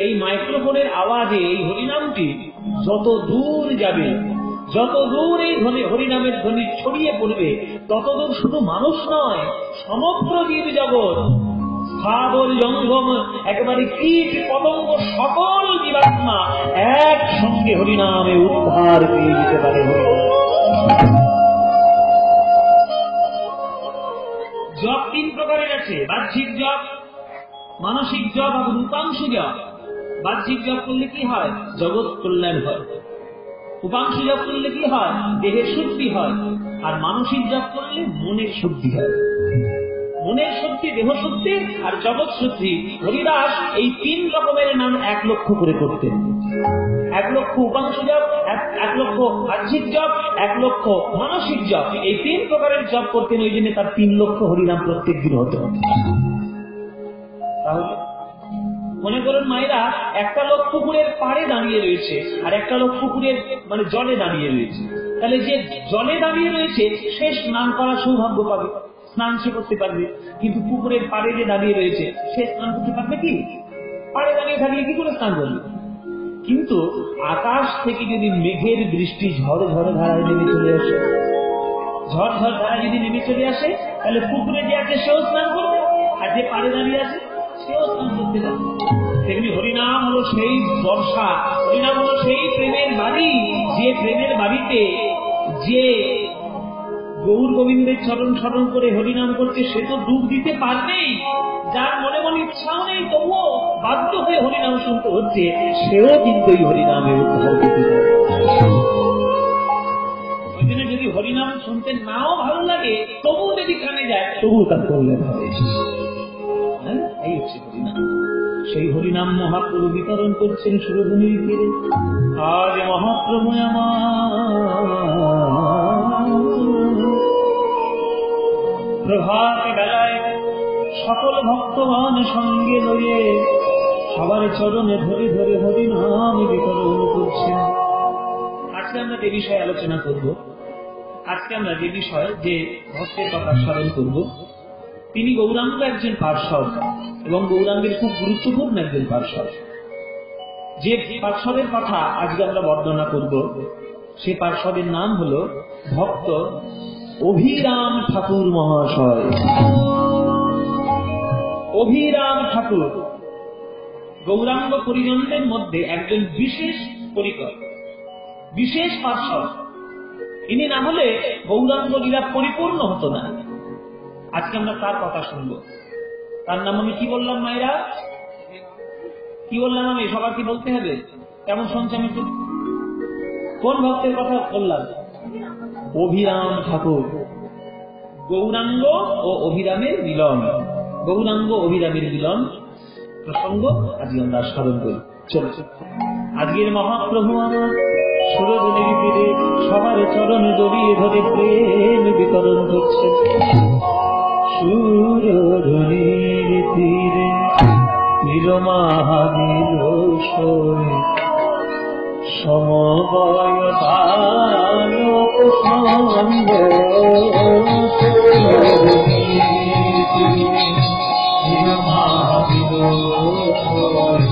এই মাইক্রোফোনের আওয়াজে এই হরিনামটি যত দূর যাবে, যত দূর এই হরিনামের ধ্বনি ছড়িয়ে পড়বে, ততদূর শুধু মানুষ নয়, সমগ্র জীব জগৎ, স্থাবর জঙ্গম, একেবারে কীট পতঙ্গ, সকল জীবাত্মা একসঙ্গে হরিনামে উদ্ধার পেয়ে যেতে পারে। জপ তিন প্রকারের আছে: বাহ্যিক জপ, মানসিক জপ এবং উপাংশু জপ। বাহ্যিক জপ করলে কি হয়? জগৎ কল্যাণ হয়। উপাংশু জপ করলে কি হয়? দেহের শুদ্ধি হয়। আর মানসিক জপ করলে মনের শুদ্ধি হয়। মনের শুদ্ধি, দেহ শুদ্ধি আর জগৎ শুদ্ধি। হরিদাস এই তিন রকমের নাম 1 লক্ষ করে করতেন। 1 লক্ষ উপাংশু জপ, 1 লক্ষ বাহ্যিক জপ, 1 লক্ষ মানসিক জপ। এই 3 প্রকারের জপ করতেন। ওই জন্য তার 3 লক্ষ হরিনাম প্রত্যেক দিন হতো। তাহলে মনে করুন মায়েরা, একটা লোক পুকুরের পাড়ে দাঁড়িয়ে রয়েছে আর একটা লোক পুকুরের মানে জলে দাঁড়িয়ে রয়েছে। তাহলে যে জলে দাঁড়িয়ে রয়েছে সে স্নান করার সৌভাগ্য পাবে, স্নান সে করতে পারবে। কিন্তু পুকুরের পাড়ে যে দাঁড়িয়ে রয়েছে সে স্নান করতে পারবে কি? পাড়ে দাঁড়িয়ে থাকলে কি করে স্নান করবে? কিন্তু আকাশ থেকে যদি মেঘের বৃষ্টি ঝড় ঝড় ধারায় নেমে চলে আসে, ঝড় ঝড় ধারায় যদি নেমে চলে আসে, তাহলে পুকুরে যে আছে সেও স্নান করবে, আর যে পাড়ে দাঁড়িয়ে আছে সেও স্নান করতে যাবে। তেমনি হরিনাম হলো সেই বর্ষা, হরিনাম হলো সেই প্রেমের বাড়ি, যে প্রেমের বাড়িতে যে গৌর গোবিন্দের চরণ স্মরণ করে হরিনাম করছে সে তো ডুব দিতে পারবেই, যার মনে মনে ইচ্ছাও নেই তবুও বাধ্য হয়ে হরিনাম শুনতে হচ্ছে, সেও কিন্তু এই হরিনামে উদ্ধার পেতে পারে। ওই জন্য যদি হরিনাম শুনতে নাও ভালো লাগে, তবুও যদি কানে যায়, তবুও তার করলেন হবে। এই হচ্ছে হরিনাম। সেই হরিনাম মহাপ্রভু বিতরণ করছেন সুরধুনির তীরে। আজ মহাপ্রভু আমার প্রভাত বেলায় সকল ভক্তগণ সঙ্গে লইয়ে সবার চরণে ধরে ধরে হরিনাম বিতরণ করছেন। আজকে আমরা যে বিষয়ে আলোচনা করব, আজকে আমরা যে বিষয় যে ভক্তের কথা স্মরণ করব, তিনি গৌরাঙ্গ একজন পার্ষদ এবং গৌরাঙ্গের খুব গুরুত্বপূর্ণ একজন পার্ষদ। যে পার্ষদের কথা আজকে আমরা বর্ণনা করব, সে পার্ষদের নাম হল ভক্ত অভিরাম ঠাকুর মহাশয়। অভিরাম ঠাকুর গৌরাঙ্গ পরিজনদের মধ্যে একজন বিশেষ পরিকর, বিশেষ পার্ষদ। ইনি না হলে গৌরাঙ্গ লীলা পরিপূর্ণ হতো না। আজকে আমরা তার কথা শুনবো। তার নাম আমি কি বললাম মায়েরা? কি বললাম আমি? সবার কি বলতে হবে? কেমন শুনছি আমি? কোন ভক্তের কথা বললাম? অভিরাম ঠাকুর। গৌরাঙ্গ ও অভিরামের মিলন, গৌরাঙ্গ অভিরামের মিলন প্রসঙ্গ আজকে আমরা স্মরণ করি। চলো, আজকের মহাপ্রভু আমার সুরধুনির তীরে সবার চরণ জড়িয়ে ধরে প্রেম বিতরণ করছে। সুরধুনির তীরে নিরমাহাদিল সমবয় বালক সঙ্গ, নিরমাহাদিল সমবয়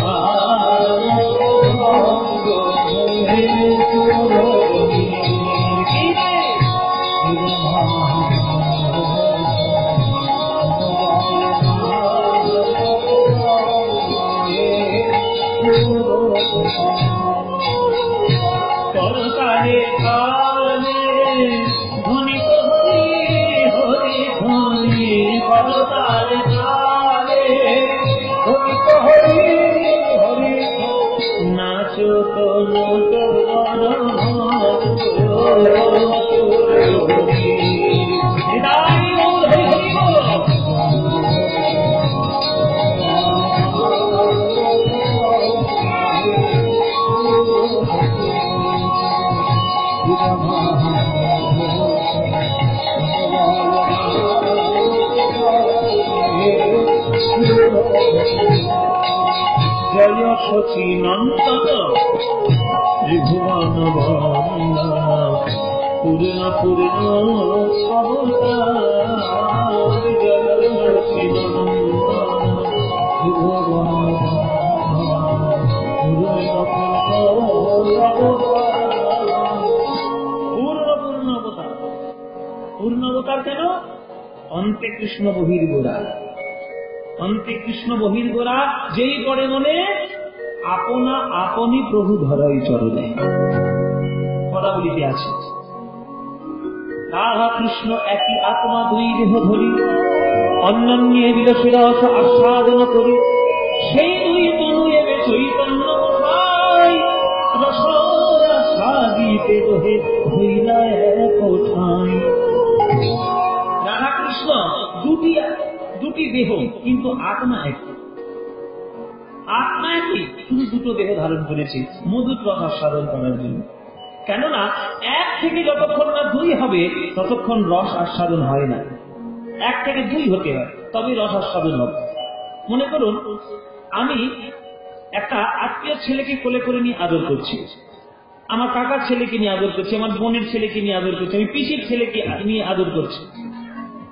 বালক করতালে কালে ধ্বনি হরি ধ্বনি, করতালে কালে হরি হরি নাচো তো জয় শচী নন্দন ত্রিভুবন বন্দন, পূর্ণ পূর্ণ অবতার। জয় শচী নন্দন ত্রিভুবন পূর্ণ পূর্ণ অবতার। পূর্ণ অবতার কেন? অন্তে কৃষ্ণ বহির্গোরা, অন্তে কৃষ্ণ বহির্গোরা যেই পড়ে মনে আপনা আপনি প্রভু ধরাই চরণে। পদাবলিতে আছে রাধা কৃষ্ণ একই আত্মা দুই দেহ ধরি, অন্যান্য বিলসের রস আস্বাদন করি, সেই দুই তনু এবে চৈতন্য রসাদিতে রহে হইলা এক ঠাঁই। রাধা কৃষ্ণ দুটি দেহ, কিন্তু আত্মা এক। আত্মা একই, শুধু দুটো দেহ ধারণ করেছে মধুর রস আস্বাদন করার জন্য। কেননা এক থেকে যতক্ষণ না দুই হবে ততক্ষণ রস আস্বাদন হয় না। এক থেকে দুই হতে হয় তবে রস আস্বাদন হবে। মনে করুন আমি একটা আত্মীয় ছেলেকে কোলে করে নিয়ে আদর করছি, আমার কাকার ছেলেকে নিয়ে আদর করছি, আমার বোনের ছেলেকে নিয়ে আদর করছি, আমি পিসির ছেলেকে নিয়ে আদর করছি।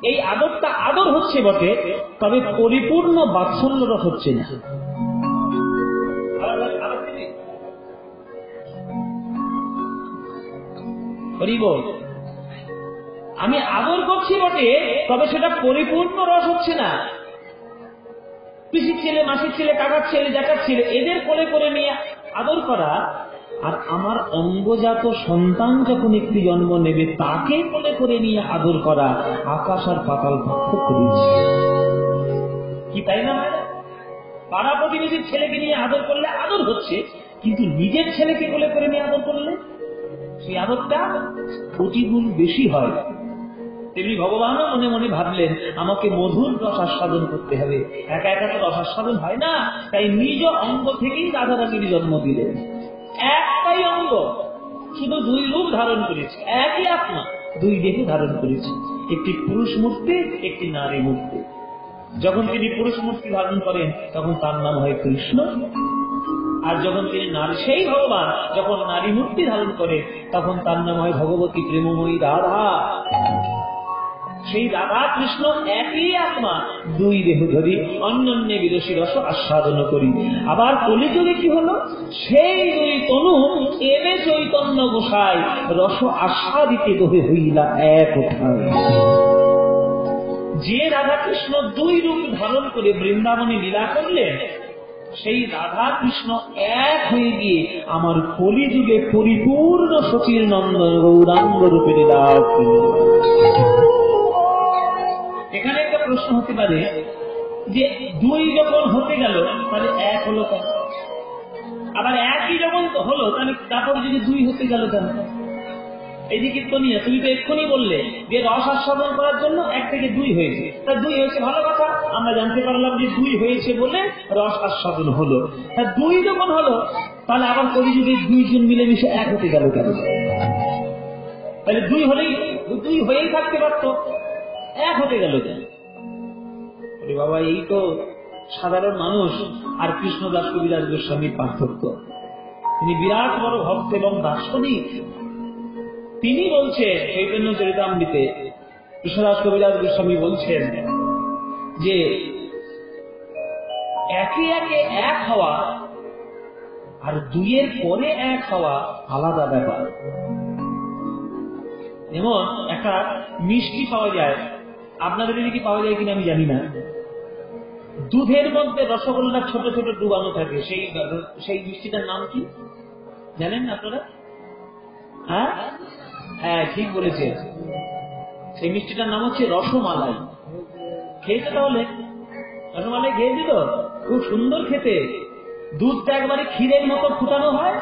এই আদরটা আদর হচ্ছে বটে, তবে পরিপূর্ণ বাৎসল্য রস হচ্ছে না। আমি আদর করছি বটে, তবে সেটা পরিপূর্ণ রস হচ্ছে না। পিসির ছেলে, মাসির ছেলে, কাকার ছেলে, জ্যাঠার ছেলে, এদের কোলে করে নিয়ে আদর করা, আর আমার অঙ্গজাত সন্তান যখন একটি জন্ম নেবে তাকে কোলে করে নিয়ে আদর করা, আকাশ আর পাতাল পার্থক্য দিচ্ছে কি, তাই না? পাড়া প্রতিবেশীর ছেলেকে নিয়ে আদর করলে আদর হচ্ছে, কিন্তু নিজের ছেলেকে কোলে করে নিয়ে আদর করলে সেই আদরটা কোটি গুণ বেশি হয়। তেমনি ভগবানও মনে মনে ভাবলেন আমাকে মধুর রস আস্বাদন করতে হবে, একা একা তো রস আস্বাদন হয় না, তাই নিজ অঙ্গ থেকেই রাধারানীর জন্ম দিলেন। একটাই অঙ্গ, শুধু দুই রূপ ধারণ করেছে, একই আত্মা দুই দেহ ধারণ করেছে, একটি পুরুষ মূর্তি, একটি নারী মূর্তি। যখন তিনি পুরুষ মূর্তি ধারণ করেন তখন তার নাম হয় কৃষ্ণ, আর যখন তিনি নারী, সেই ভগবান যখন নারী মূর্তি ধারণ করে তখন তার নাম হয় ভগবতী প্রেমময়ী রাধা। সেই রাধা কৃষ্ণ একই আত্মা, দুই দেহ ধরি অন্যান্য বিরসী রস আস্বাদন করি। আবার কলিযুগে কি হলো, সেই দুই তনু এবে চৈতন্য গোসাই রস আস্বাদিতে দোহে হইলা এক কোথায়। যে রাধা কৃষ্ণ দুই রূপ ধারণ করে বৃন্দাবনে লীলা করলেন, সেই রাধা কৃষ্ণ এক হয়ে গিয়ে আমার কলিযুগে পরিপূর্ণ সচির নন্দন গৌরাঙ্গ রূপে লীলা করলেন। এখানে একটা প্রশ্ন হতে পারে যে দুই যখন হতে গেল তাহলে এক হলো কেন? আবার একই যখন হলো তাহলে তারপর যদি দুই হতে গেল কেন? এইদিকে তো নিয়ে তুমি তো এক্ষুনি বললে যে রস আস্বাদন করার জন্য এক থেকে দুই হয়েছে, তা দুই হয়েছে ভালো কথা, আমরা জানতে পারলাম যে দুই হয়েছে বলে রস আস্বাদন হলো। তা দুই যখন হলো তাহলে আবার কলিযুগে দুইজন মিলেমিশে এক হতে গেল কেন? তাহলে দুই হলেই দুই হয়েই থাকতে পারতো, এক হতে গেল কেন? বাবা, এই তো সাধারণ মানুষ আর কৃষ্ণদাস কবিরাজ গোস্বামীর পার্থক্য। তিনি বিরাট বড় ভক্ত এবং দার্শনিক। তিনি বলছেন চৈতন্য চরিতামৃতে, কৃষ্ণদাস কবিরাজ গোস্বামী বলছেন যে একে একে এক হওয়া আর দুইয়ের পরে এক হওয়া আলাদা ব্যাপার। যেমন একটা মিষ্টি পাওয়া যায়, আপনাদের এদিকে পাওয়া যায় কিনা আমি জানি না, দুধের মধ্যে রসগোল্লা ছোট ছোট ডুবানো থাকে, সেই মিষ্টিটার নাম কি জানেন না আপনারা? হ্যাঁ হ্যাঁ, ঠিক বলেছে, সেই মিষ্টিটার নাম হচ্ছে রসমালাই। খেয়েছে তাহলে? রসমালাই খেয়েছি তো, খুব সুন্দর খেতে। দুধটা একবারে ক্ষীরের মতো ফুটানো হয়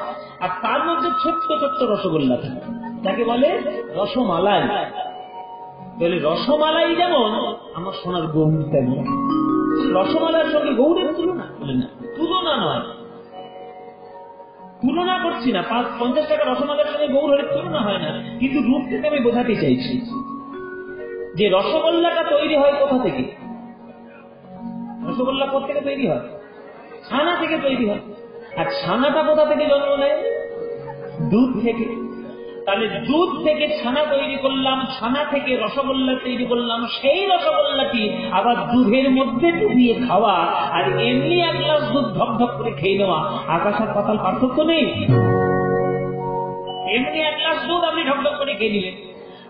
আর তার মধ্যে ছোট্ট ছোট্ট রসগোল্লা থাকে, তাকে বলে রসমালাই। বলে রসমালাই যেমন আমার সোনার গৌর তেমন। রসমালাইয়ের সঙ্গে গৌরের তুলনা? বলে না, তুলনা নয়, তুলনা করছি না। 50 টাকা রসমালাইয়ের সঙ্গে গৌরের তুলনা হয় না, কিন্তু রূপ থেকে আমি বোঝাতে চাইছি যে রসগোল্লাটা তৈরি হয় কোথা থেকে? রসগোল্লা কোথা থেকে তৈরি হয়? ছানা থেকে তৈরি হয়। আর ছানাটা কোথা থেকে জন্ম নেয়? দুধ থেকে। তাহলে দুধ থেকে ছানা তৈরি করলাম, ছানা থেকে রসগোল্লা তৈরি করলাম, সেই রসগোল্লাটি আবার দুধের মধ্যে ডুবিয়ে খাওয়া আর এমনি এক গ্লাস দুধ ধক করে খেয়ে নেওয়া, আকাশ আর পাতাল পার্থক্য নেই। এমনি এক গ্লাস দুধ আপনি ঢক করে খেয়ে নিলেন,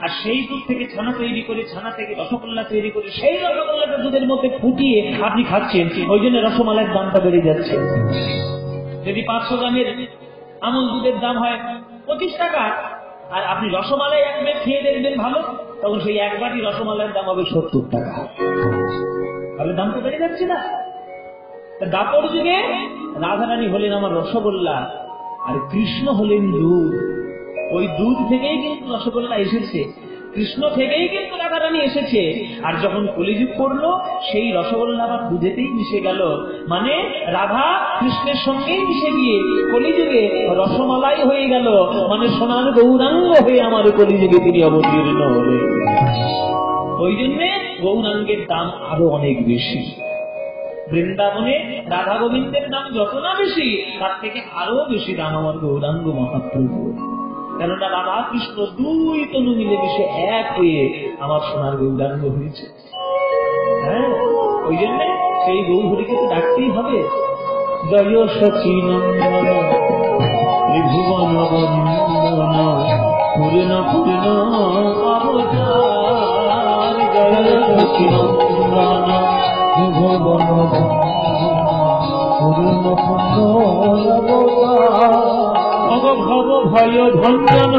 আর সেই দুধ থেকে ছানা তৈরি করে, ছানা থেকে রসগোল্লা তৈরি করে, সেই রসগোল্লাটা দুধের মধ্যে ফুটিয়ে আপনি খাচ্ছেন, ওই জন্য রসমালাইয়ের দামটা বেড়ে যাচ্ছে। যদি 500 গ্রামের আমুল দুধের দাম হয় 25 টাকা, আর আপনি রসমালাই এক মেঘ খেয়ে দেখবেন ভালো, তখন সেই এক বাটি রসমালাইয়ের দাম হবে 70 টাকা। তাহলে দামটা বেড়ে যাচ্ছে না? দাপর যুগে রাধারানী হলেন আমার রসগোল্লা আর কৃষ্ণ হলেন দুধ। ওই দুধ থেকেই কিন্তু রসগোল্লা এসেছে, কৃষ্ণ থেকেই কিন্তু রাধারানী এসেছে। আর যখন কলিযুগ পড়লো সেই রসগোল্লা আবার দুধেতেই মিশে গেল, মানে রাধা কৃষ্ণের সঙ্গেই মিশে গিয়ে কলিযুগে রসমালাই হয়ে গেল, মানে সোনার গৌরাঙ্গ হয়ে আমার কলিযুগে তিনি অবতীর্ণ হলেন। ওই জন্যে গৌরাঙ্গের দাম আরো অনেক বেশি। বৃন্দাবনে রাধা গোবিন্দের দাম যত না বেশি, তার থেকে আরো বেশি দাম আমার গৌরাঙ্গ মহাপ্রভু। কেননা রাধা কৃষ্ণ দুই তনু মিলেমিশে এক হয়ে আমার সোনার গৌরাঙ্গ হয়েছে। হ্যাঁ, ওই জন্যে সেই গৌহরিকে তো ডাকতেই হবে। জয় সচিনন্দন ত্রিভুবন বন্দন পূর্ণ পূর্ণ অবতার। জয় সচিনন্দন ত্রিভুবন পূর্ণ পূর্ণ অবতার। ভব ভয় ভঞ্জন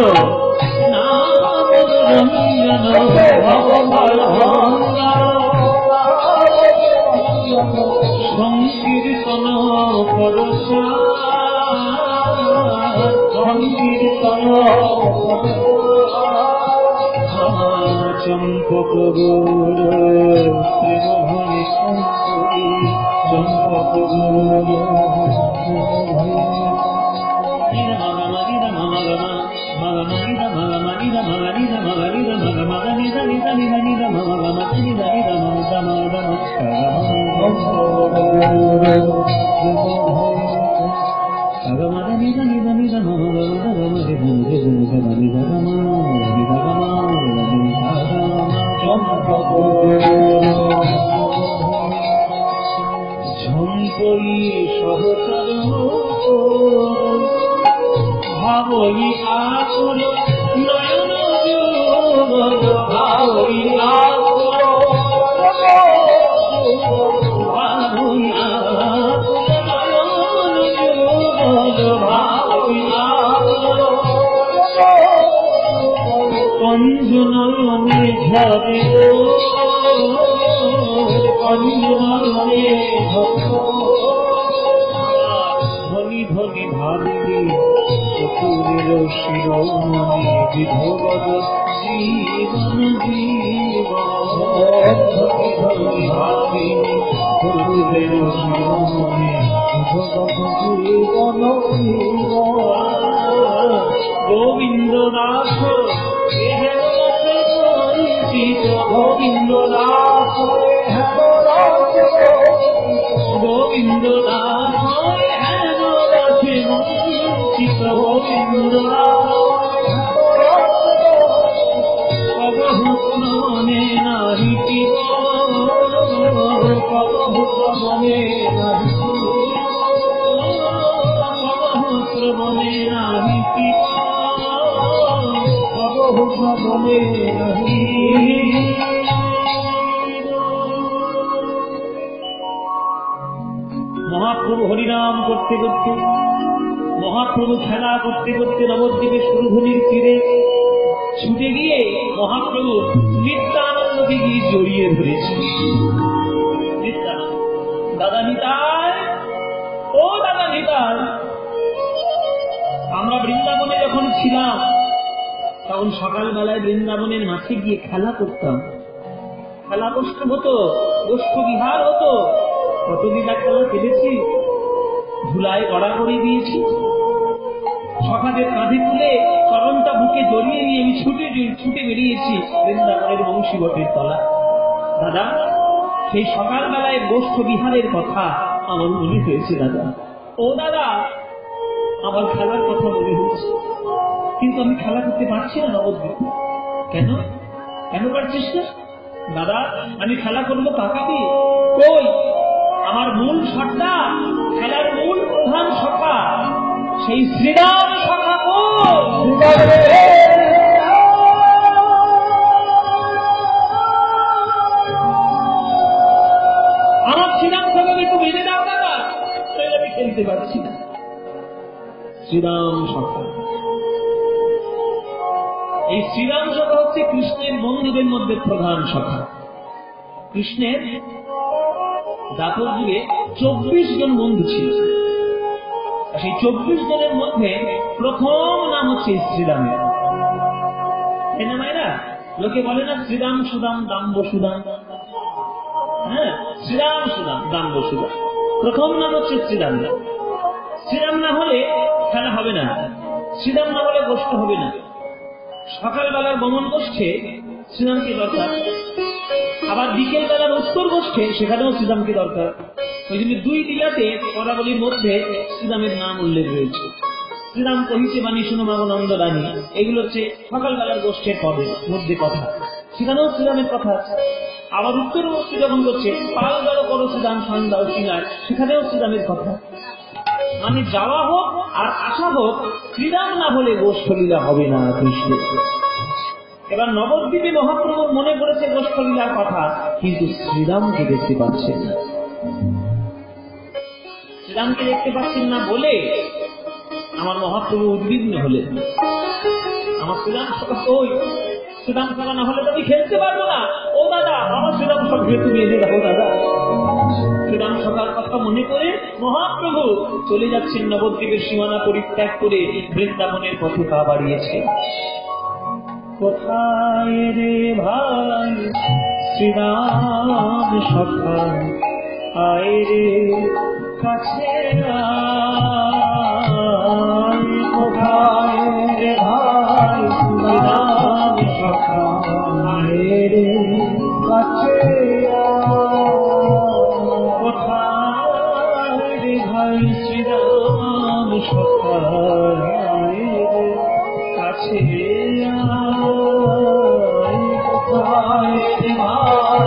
নাম রঞ্জন ভব ভয় ভঞ্জন সংকীর্তন সংকীর্তন চম্পক গৌর প্রেমভরি শঙ্করী চম্পক গৌর ঝম্পই সহচর ভাবই আকুল নয়ন ভাবই আকুল ভাবই আকুল নয়ন ভাবই আকুল অঞ্জননে ঝরে অঞ্জননে ধনি ধনি ভাবিনি চতুরের শিরোমণি বিধবদ জীবন জীবন ধনি ধনি ভাবিনি চতুরের শিরোমণি বিধবদ জীবন গোবিন্দ নাথ গোবিন্দ নাথ গোবিন্দ নাথ গোবিন্দ মনে নাহি মনে মনে নাহি মনে নাহি। মহাপ্রভু হরিনাম করতে করতে মহাপ্রভু খেলা করতে করতে নবদ্বীপের সুরধুনির তীরে ছুটে গিয়ে মহাপ্রভু নিত্যানন্দকে গিয়ে জড়িয়ে ধরেছে। দাদা নিতাই, ও দাদা নিতাই, আমরা বৃন্দাবনে যখন ছিলাম তখন সকালবেলায় বৃন্দাবনের মাঠে গিয়ে খেলা করতাম। খেলা গোষ্ঠ হতো, গোষ্ঠ বিহার হতো, কতদিন খেলা খেলেছি, ধুলায় গড়াগড়ি দিয়েছি, সকালের কাঁধে তুলে চরণটা বুকে জড়িয়ে নিয়ে আমি ছুটে বেরিয়েছি বৃন্দাবনের বংশীবটের তলা। দাদা, সেই সকালবেলায় গোষ্ঠ বিহারের কথা আমার মনে হয়েছে। দাদা, ও দাদা, আমার খেলার কথা মনে হয়েছে, কিন্তু আমি খেলা করতে পারছি না নবদ্বীপ। কেন কেন পারছিস না? দাদা, আমি খেলা করবো কাকে দিয়ে? কই আমার মূল সত্তা, খেলার মূল প্রধান সখা, সেই শ্রীরাম সখা আমার শ্রীরাম সখা একটু বেঁধে দাও দাদা, তাহলে আমি খেলতে পারছি না। শ্রীরাম সখা, এই শ্রীরাম সখা হচ্ছে কৃষ্ণের বন্ধুদের মধ্যে প্রধান সখা। কৃষ্ণের দাপর যুগে 24 জন বন্ধু ছিল। সেই 24 জনের মধ্যে প্রথম নাম হচ্ছে শ্রীরামের। তাই না মায়েরা? লোকে বলে না শ্রীরাম সুদাম দাম্ব সুদাম। হ্যাঁ, শ্রীরাম সুদাম দাম্ব সুদাম, প্রথম নাম হচ্ছে শ্রীরাম। শ্রীরাম না হলে খেলা হবে না, শ্রীরাম না হলে গোষ্ঠ হবে না। সকালবেলার গমন গোষ্ঠে শ্রীরামকে দরকার, আবার বিকেল বেলার উত্তর গোষ্ঠে সেখানেও শ্রীরামকে দরকার। ওই জন্য দুই দিলাতে পদাবলীর মধ্যে শ্রীরামের নাম উল্লেখ রয়েছে। শ্রীরাম কহিছে বাণী শুনো মাগনন্দ রানী, এগুলো হচ্ছে সকালবেলার গোষ্ঠের পদের মধ্যে কথা, সেখানেও শ্রীরামের কথা আছে। আবার উত্তরবর্তী যখন করছে পাল গাড়ো করো শ্রীরাম সন্ধ্যাও সিঙ্গার, সেখানেও শ্রীরামের কথা। মানে যাওয়া হোক আর আসা হোক, শ্রীরাম না হলে গোষ্ঠলীলা হবে না কৃষ্ণ। এবার নবদ্বীপে মহাপ্রভু মনে করেছে গোষ্ঠলীলার কথা, কিন্তু শ্রীরামকে দেখতে পাচ্ছেন না। শ্রীরামকে দেখতে পাচ্ছেন না বলে আমার মহাপ্রভু উদ্বিগ্ন হলেন। আমার শ্রীরাম সভা কই? শ্রীরাম সভা না হলে তো আমি খেলতে পারবো না। ও দাদা, আমার শ্রীরাম সভাকে তুমি এনে রাখো দাদা। শ্রীরাম সভার কথা মনে করে মহাপ্রভু চলে যাচ্ছেন নবদ্বীপের সীমানা পরিত্যাগ করে বৃন্দাবনের পথে পা বাড়িয়েছে। কোথায় রে ভাই শ্রীরাম সখা, আয় রে কাছে আয়। কোথায় রে ভাই শ্রীরাম সখা, আয় রে কাছে আয়। কোথায় রে ভাই শ্রীরাম সখা, আয় রে কাছে আয়। কোথায় রে ভাই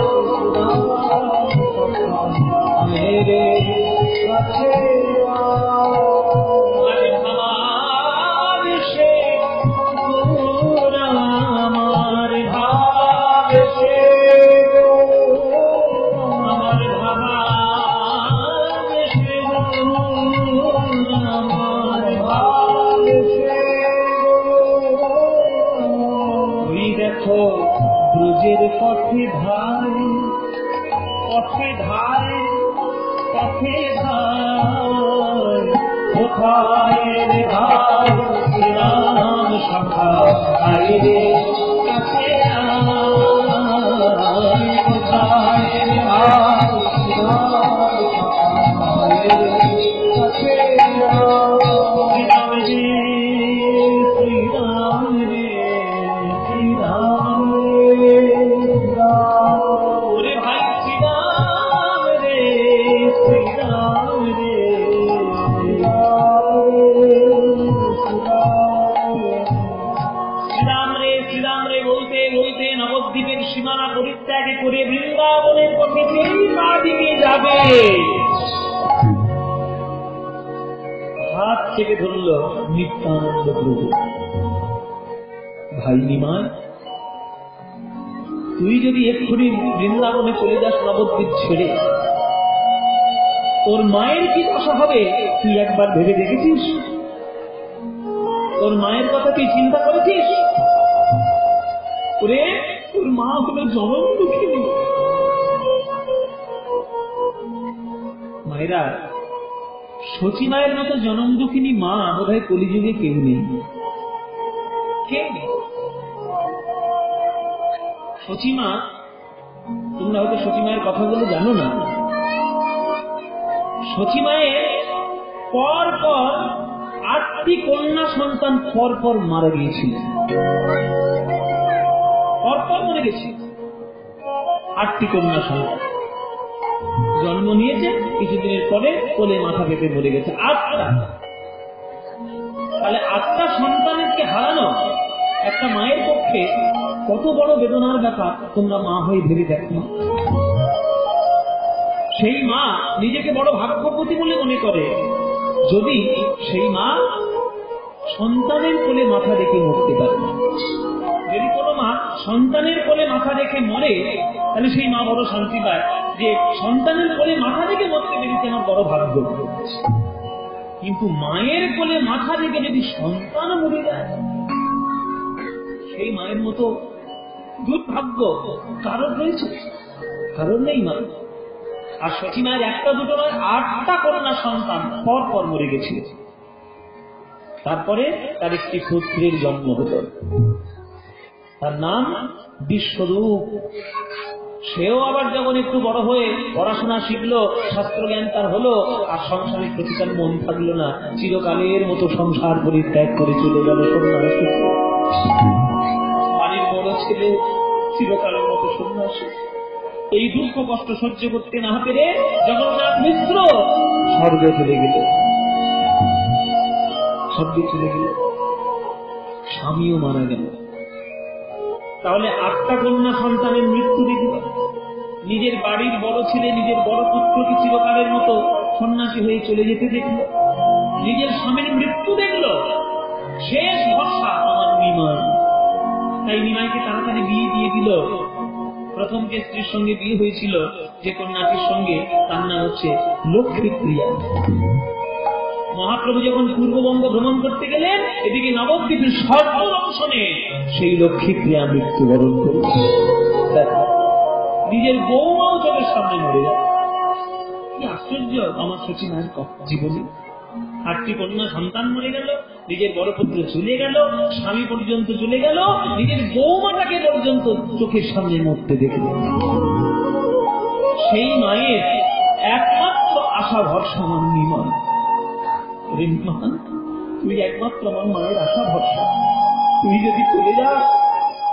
মেরে কাছে আমার সে আমার ভাব সে আমার ভাব সে আমার ভাব সে। ওই দেখো ব্রজের পথে ভাই, পথে ধারে পথে ধার। কোথায় রে ভাই শ্রীরাম সখা, আয় রে কাছে আয়। কোথায় রে ভাই শ্রীরাম সখা, আয় রে কাছে আয়। শ্রীরাম রে শ্রীরাম রে শ্রীরাম রে, ওরে ভাই শ্রীরাম রে শ্রীরাম রে শ্রীরাম রে শ্রীরাম রে বলতে বলতে নবদ্বীপের সীমানা পরিত্যাগ করে বৃন্দাবনের পথে পা দিকে যাবে। হাত থেকে ধরল নিত্যানন্দ প্রভু। ভাই নিমায়, তুই যদি এক্ষুনি বৃন্দাবনে চলে যাস নবদ্বীপ ছেড়ে, তোর মায়ের কি দশা হবে তুই একবার ভেবে দেখেছিস? তোর মায়ের কথা তুই চিন্তা করেছিস? ওরে, তোর মা হলো জনম দুঃখিনী। মায়েরা, শচী মায়ের মতো জনম দুঃখিনী মা বোধহয় কলিযুগে কেউ নেই। কে নেই? শচী মা, তোমরা হয়তো শচী মায়ের কথাগুলো জানো না। শচী মায়ের পর পর 8টি কন্যা সন্তান পর পর মারা গিয়েছিল। পরপর মরে গেছে 8টি কন্যা সন্তান। জন্ম নিয়েছে, কিছুদিনের পরে কোলে মাথা পেতে মরে গেছে 8টা। তাহলে 8টা সন্তানকে হারানো একটা মায়ের পক্ষে কত বড় বেদনার ব্যাপার তোমরা মা হয়ে ভেবে দেখো। সেই মা নিজেকে বড় ভাগ্যবতী বলে মনে করে যদি সেই মা সন্তানের কোলে মাথা রেখে মরতে পারে। যদি কোনো মা সন্তানের কোলে মাথা রেখে মরে, তাহলে সেই মা বড় শান্তি পায় যে সন্তানের কোলে মাথা রেখে মরতে পেরেছে আমার বড় ভাগ্য। কিন্তু মায়ের কোলে মাথা রেখে যদি সন্তান মরে যায়, সেই মায়ের মতো দুর্ভাগ্য কারণ রয়েছে? কারণ নেই মা। আর শচী মায়ের একটা দুটো নয় 8টা কন্যা সন্তান পর পর মরে গেছিল। তারপরে তার একটি পুত্রের জন্ম হতো, তার নাম বিশ্বরূপ। সেও আবার যখন একটু বড় হয়ে পড়াশোনা শিখলো, শাস্ত্র জ্ঞান তার হলো, আর সংসারের প্রতি তার মন থাকলো না। চিরকালের মতো সংসার পরিত্যাগ করে চলে গেল সন্ন্যাসী। বাড়ির বড় ছেলে চিরকালের মতো সন্ন্যাসী। এই দুঃখ কষ্ট সহ্য করতে না পেরে জগন্নাথ মিশ্র স্বর্গে চলে গেল। সবই চলে গেল, স্বামীও মারা গেল। তাহলে 8টা কন্যা সন্তানের মৃত্যু দেখল। নিজের বাড়ির বড় ছেলে নিজের বড় পুত্রকে চিরকালের মতো সন্ন্যাসী হয়ে চলে যেতে দেখল, নিজের স্বামীর মৃত্যু দেখল। শেষ ভরসা আমার নিমাই। তাই নিমাইকে তাড়াতাড়ি বিয়ে দিয়ে দিল। প্রথম যে স্ত্রীর সঙ্গে বিয়ে হয়েছিল, যে কন্যাটির সঙ্গে, তার নাম হচ্ছে লক্ষ্মীপ্রিয়া। মহাপ্রভু যখন পূর্ববঙ্গ ভ্রমণ করতে গেলেন, এদিকে নবদ্বীপের সর্বদর্শনে সেই লক্ষ্মীপ্রিয়া মৃত্যুবরণ করল। নিজের বউমাও চোখের সামনে মরে যায়। কি আশ্চর্য আমার সচিমায়ের জীবনে! 8টি কন্যা সন্তান মরে গেল, নিজের বড় পুত্র চলে গেল, স্বামী পর্যন্ত চলে গেল, নিজের বৌমাটাকে পর্যন্ত চোখের সামনে মরতে দেখল। সেই মায়ের একমাত্র আশা ভরসা আমার নিমাই। তুই একমাত্র আমার মায়ের আশা ভরসা। তুই যদি চলে যাস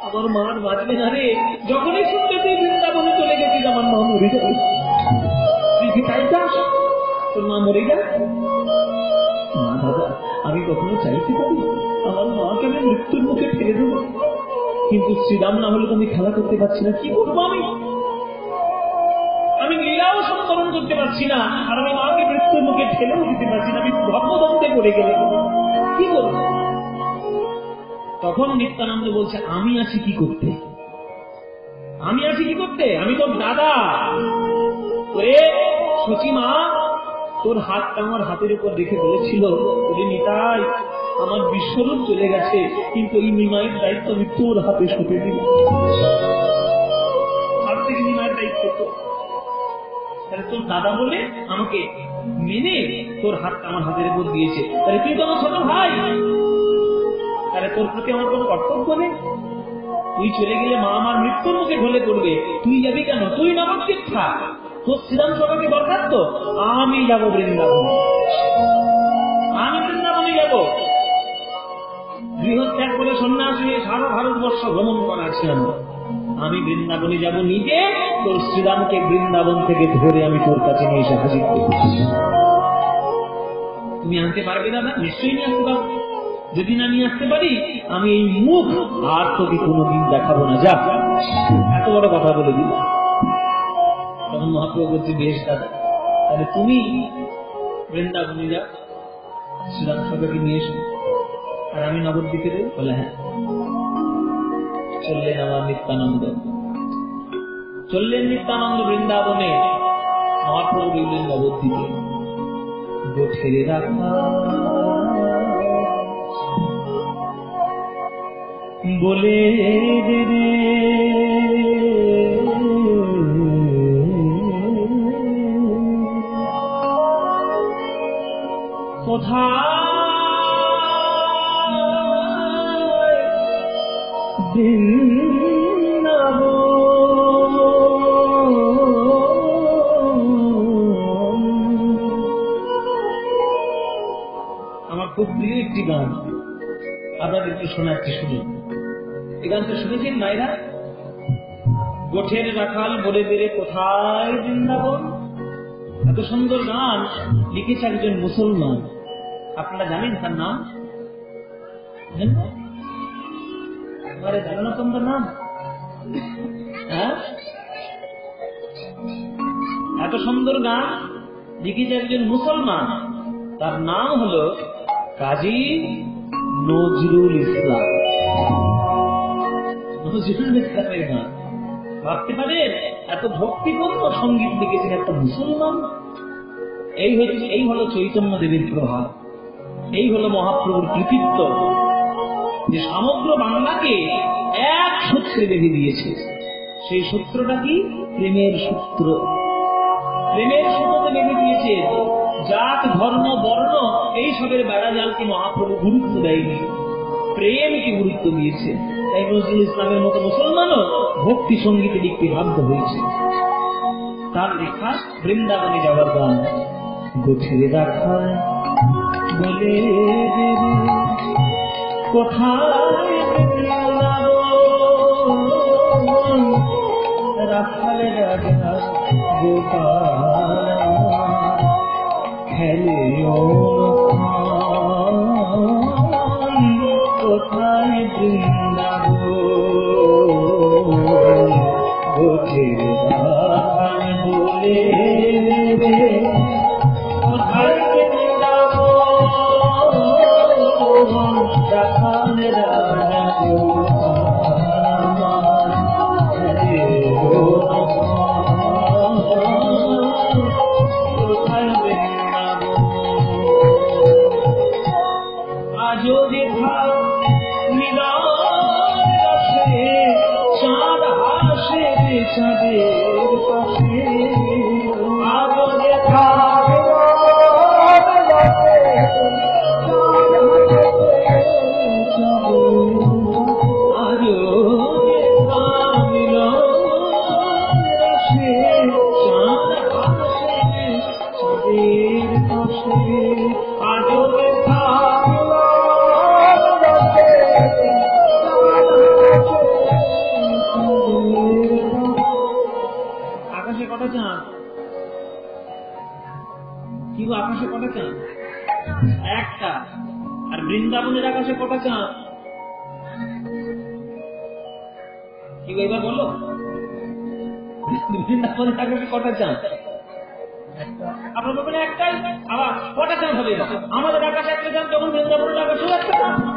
আমার মার বাঁচবে না রে। যখনই শুনতে তুই বৃন্দাবনে চলে গেছিস আমার মা মরে যাবে। তুই কি তাই চাস তোর মা মরে যায়? না দাদা, আমি কখনো চাইতে পারি আমার মাকে আমি মৃত্যুর মুখে ফেলে দেবো? কিন্তু শ্রীরাম না হলে তো আমি খেলা করতে পারছি না। কি করবো আমি লীলাও সম্পাদন করতে পারছি না, আর আমি মাকে মৃত্যুর মুখে ঠেলেও দিতে পারছি না। আমি ধর্মদ্বন্দ্বে পড়ে গেলাম, কি করবো? তখন নিত্যানন্দ বলছে, আমি আছি কি করতে? আমি আছি কি করতে? আমি তোর দাদা। সচিমা তোর হাতটা আমার হাতের উপর রেখে বলেছিল, নিতাই আমার বিশ্বরূপ চলে গেছে, কিন্তু এই নিমাইয়ের দায়িত্ব আমি তোর হাতে সঁপে দিলাম। হাত থেকে নিমাইয়ের দায়িত্ব তো। তাহলে তোর দাদা বলে আমাকে মেনে তোর হাতটা আমার হাতের উপর দিয়েছে। তাহলে তুই তো আমার ছোট ভাই, তাহলে তোর প্রতি আমার কোনো কর্তব্য নেই? তুই চলে গেলে মা আমার মৃত্যুর মুখে ঢলে পড়বে। তুই যাবি কেন? তুই নবদ্বীপ থাক, তোর শ্রীরাম সভাকে দরকার তো। আমি যাবো বৃন্দাবন, আমি বৃন্দাবনে যাবো। গৃহত্যাগ করে সন্ন্যাসী হয়ে সারা ভারতবর্ষ ভ্রমণ করা ছিল। আমি বৃন্দাবনে যাব, নিজে তোর শ্রীরামকে বৃন্দাবন থেকে ধরে আমি তোর কাছে নিয়ে এসে হাজির করব। তুমি আনতে পারবে দাদা? নিশ্চয়ই নিয়ে আসতে পারবে। যদি না নিয়ে আসতে পারি, আমি এই মুখ আর তোকে কোনোদিন দেখাবো না। যা, এত বড় কথা বলে দিল। তখন মহাপ্রভু বলছে, বেশ দাদা, তাহলে তুমি বৃন্দাবনে যাও, শ্রীরাম সবাইকে নিয়ে এসো, আর আমি নবদ্বীপে দেব। বলে হ্যাঁ। চললেন আমার নিত্যানন্দ, চললেন নিত্যানন্দ বৃন্দাবনে। মহাপ্রভু গেলেন নবদ্বীপে। গোঠের রাখা বলে রে কোথায় আমার খুব প্রিয় একটি গান, আপনাদেরকে শোনাচ্ছি, শুনি। এই গানটা শুনেছেন মায়েরা? গোঠের রাখাল বলে বেড়ে কোথায় বৃন্দাবন। এত সুন্দর গান লিখেছে একজন মুসলমান। আপনারা জানেন তার নাম? জানো না তোমরা নাম? হ্যাঁ, এত সুন্দর গান লিখেছে একজন মুসলমান। তার নাম হলো কাজী নজরুল ইসলাম। নজরুল ইসলামের গান ভাবতে পারেন, এত ভক্তিপূর্ণ সঙ্গীত লিখেছেন একটা মুসলমান। এই হলো চৈতন্য দেবের প্রভাব, এই হলো মহাপ্রভুর কৃতিত্ব, যে সমগ্র বাংলাকে এক সূত্রে বেঁধে দিয়েছে। সেই সূত্রটা কি? প্রেমের সূত্র। প্রেমের সূত্রতে বেঁধে দিয়েছে। জাত, ধর্ম, বর্ণ এইসবের বেড়াজালকে মহাপ্রভু গুরুত্ব দেয়নি, প্রেমকে গুরুত্ব দিয়েছে। তাই নজরুল ইসলামের মতো মুসলমানও ভক্তি সঙ্গীতে লিখতে বাধ্য হয়েছে। তার লেখা বৃন্দাবনে যাওয়ার গান। গোঠের রাখা বলে কোথায় রাখালে রাজা গোপাল খেলে নদীর পাশে আজও আকাশে কটা চাঁদ? কি গো, আকাশে কটা চাঁদ? একটা। আর বৃন্দাবনের আকাশে কটা চাঁদ? কি গো, এবার বলো, বৃন্দাবনের আকাশে কটা চাঁদ? আপনার বলবেন একটাই। আবার কটা চাঁদ হবে? আমাদের আকাশে একটা চাঁদ, যখন বৃন্দাবনের আকাশেও একটা চাঁদ।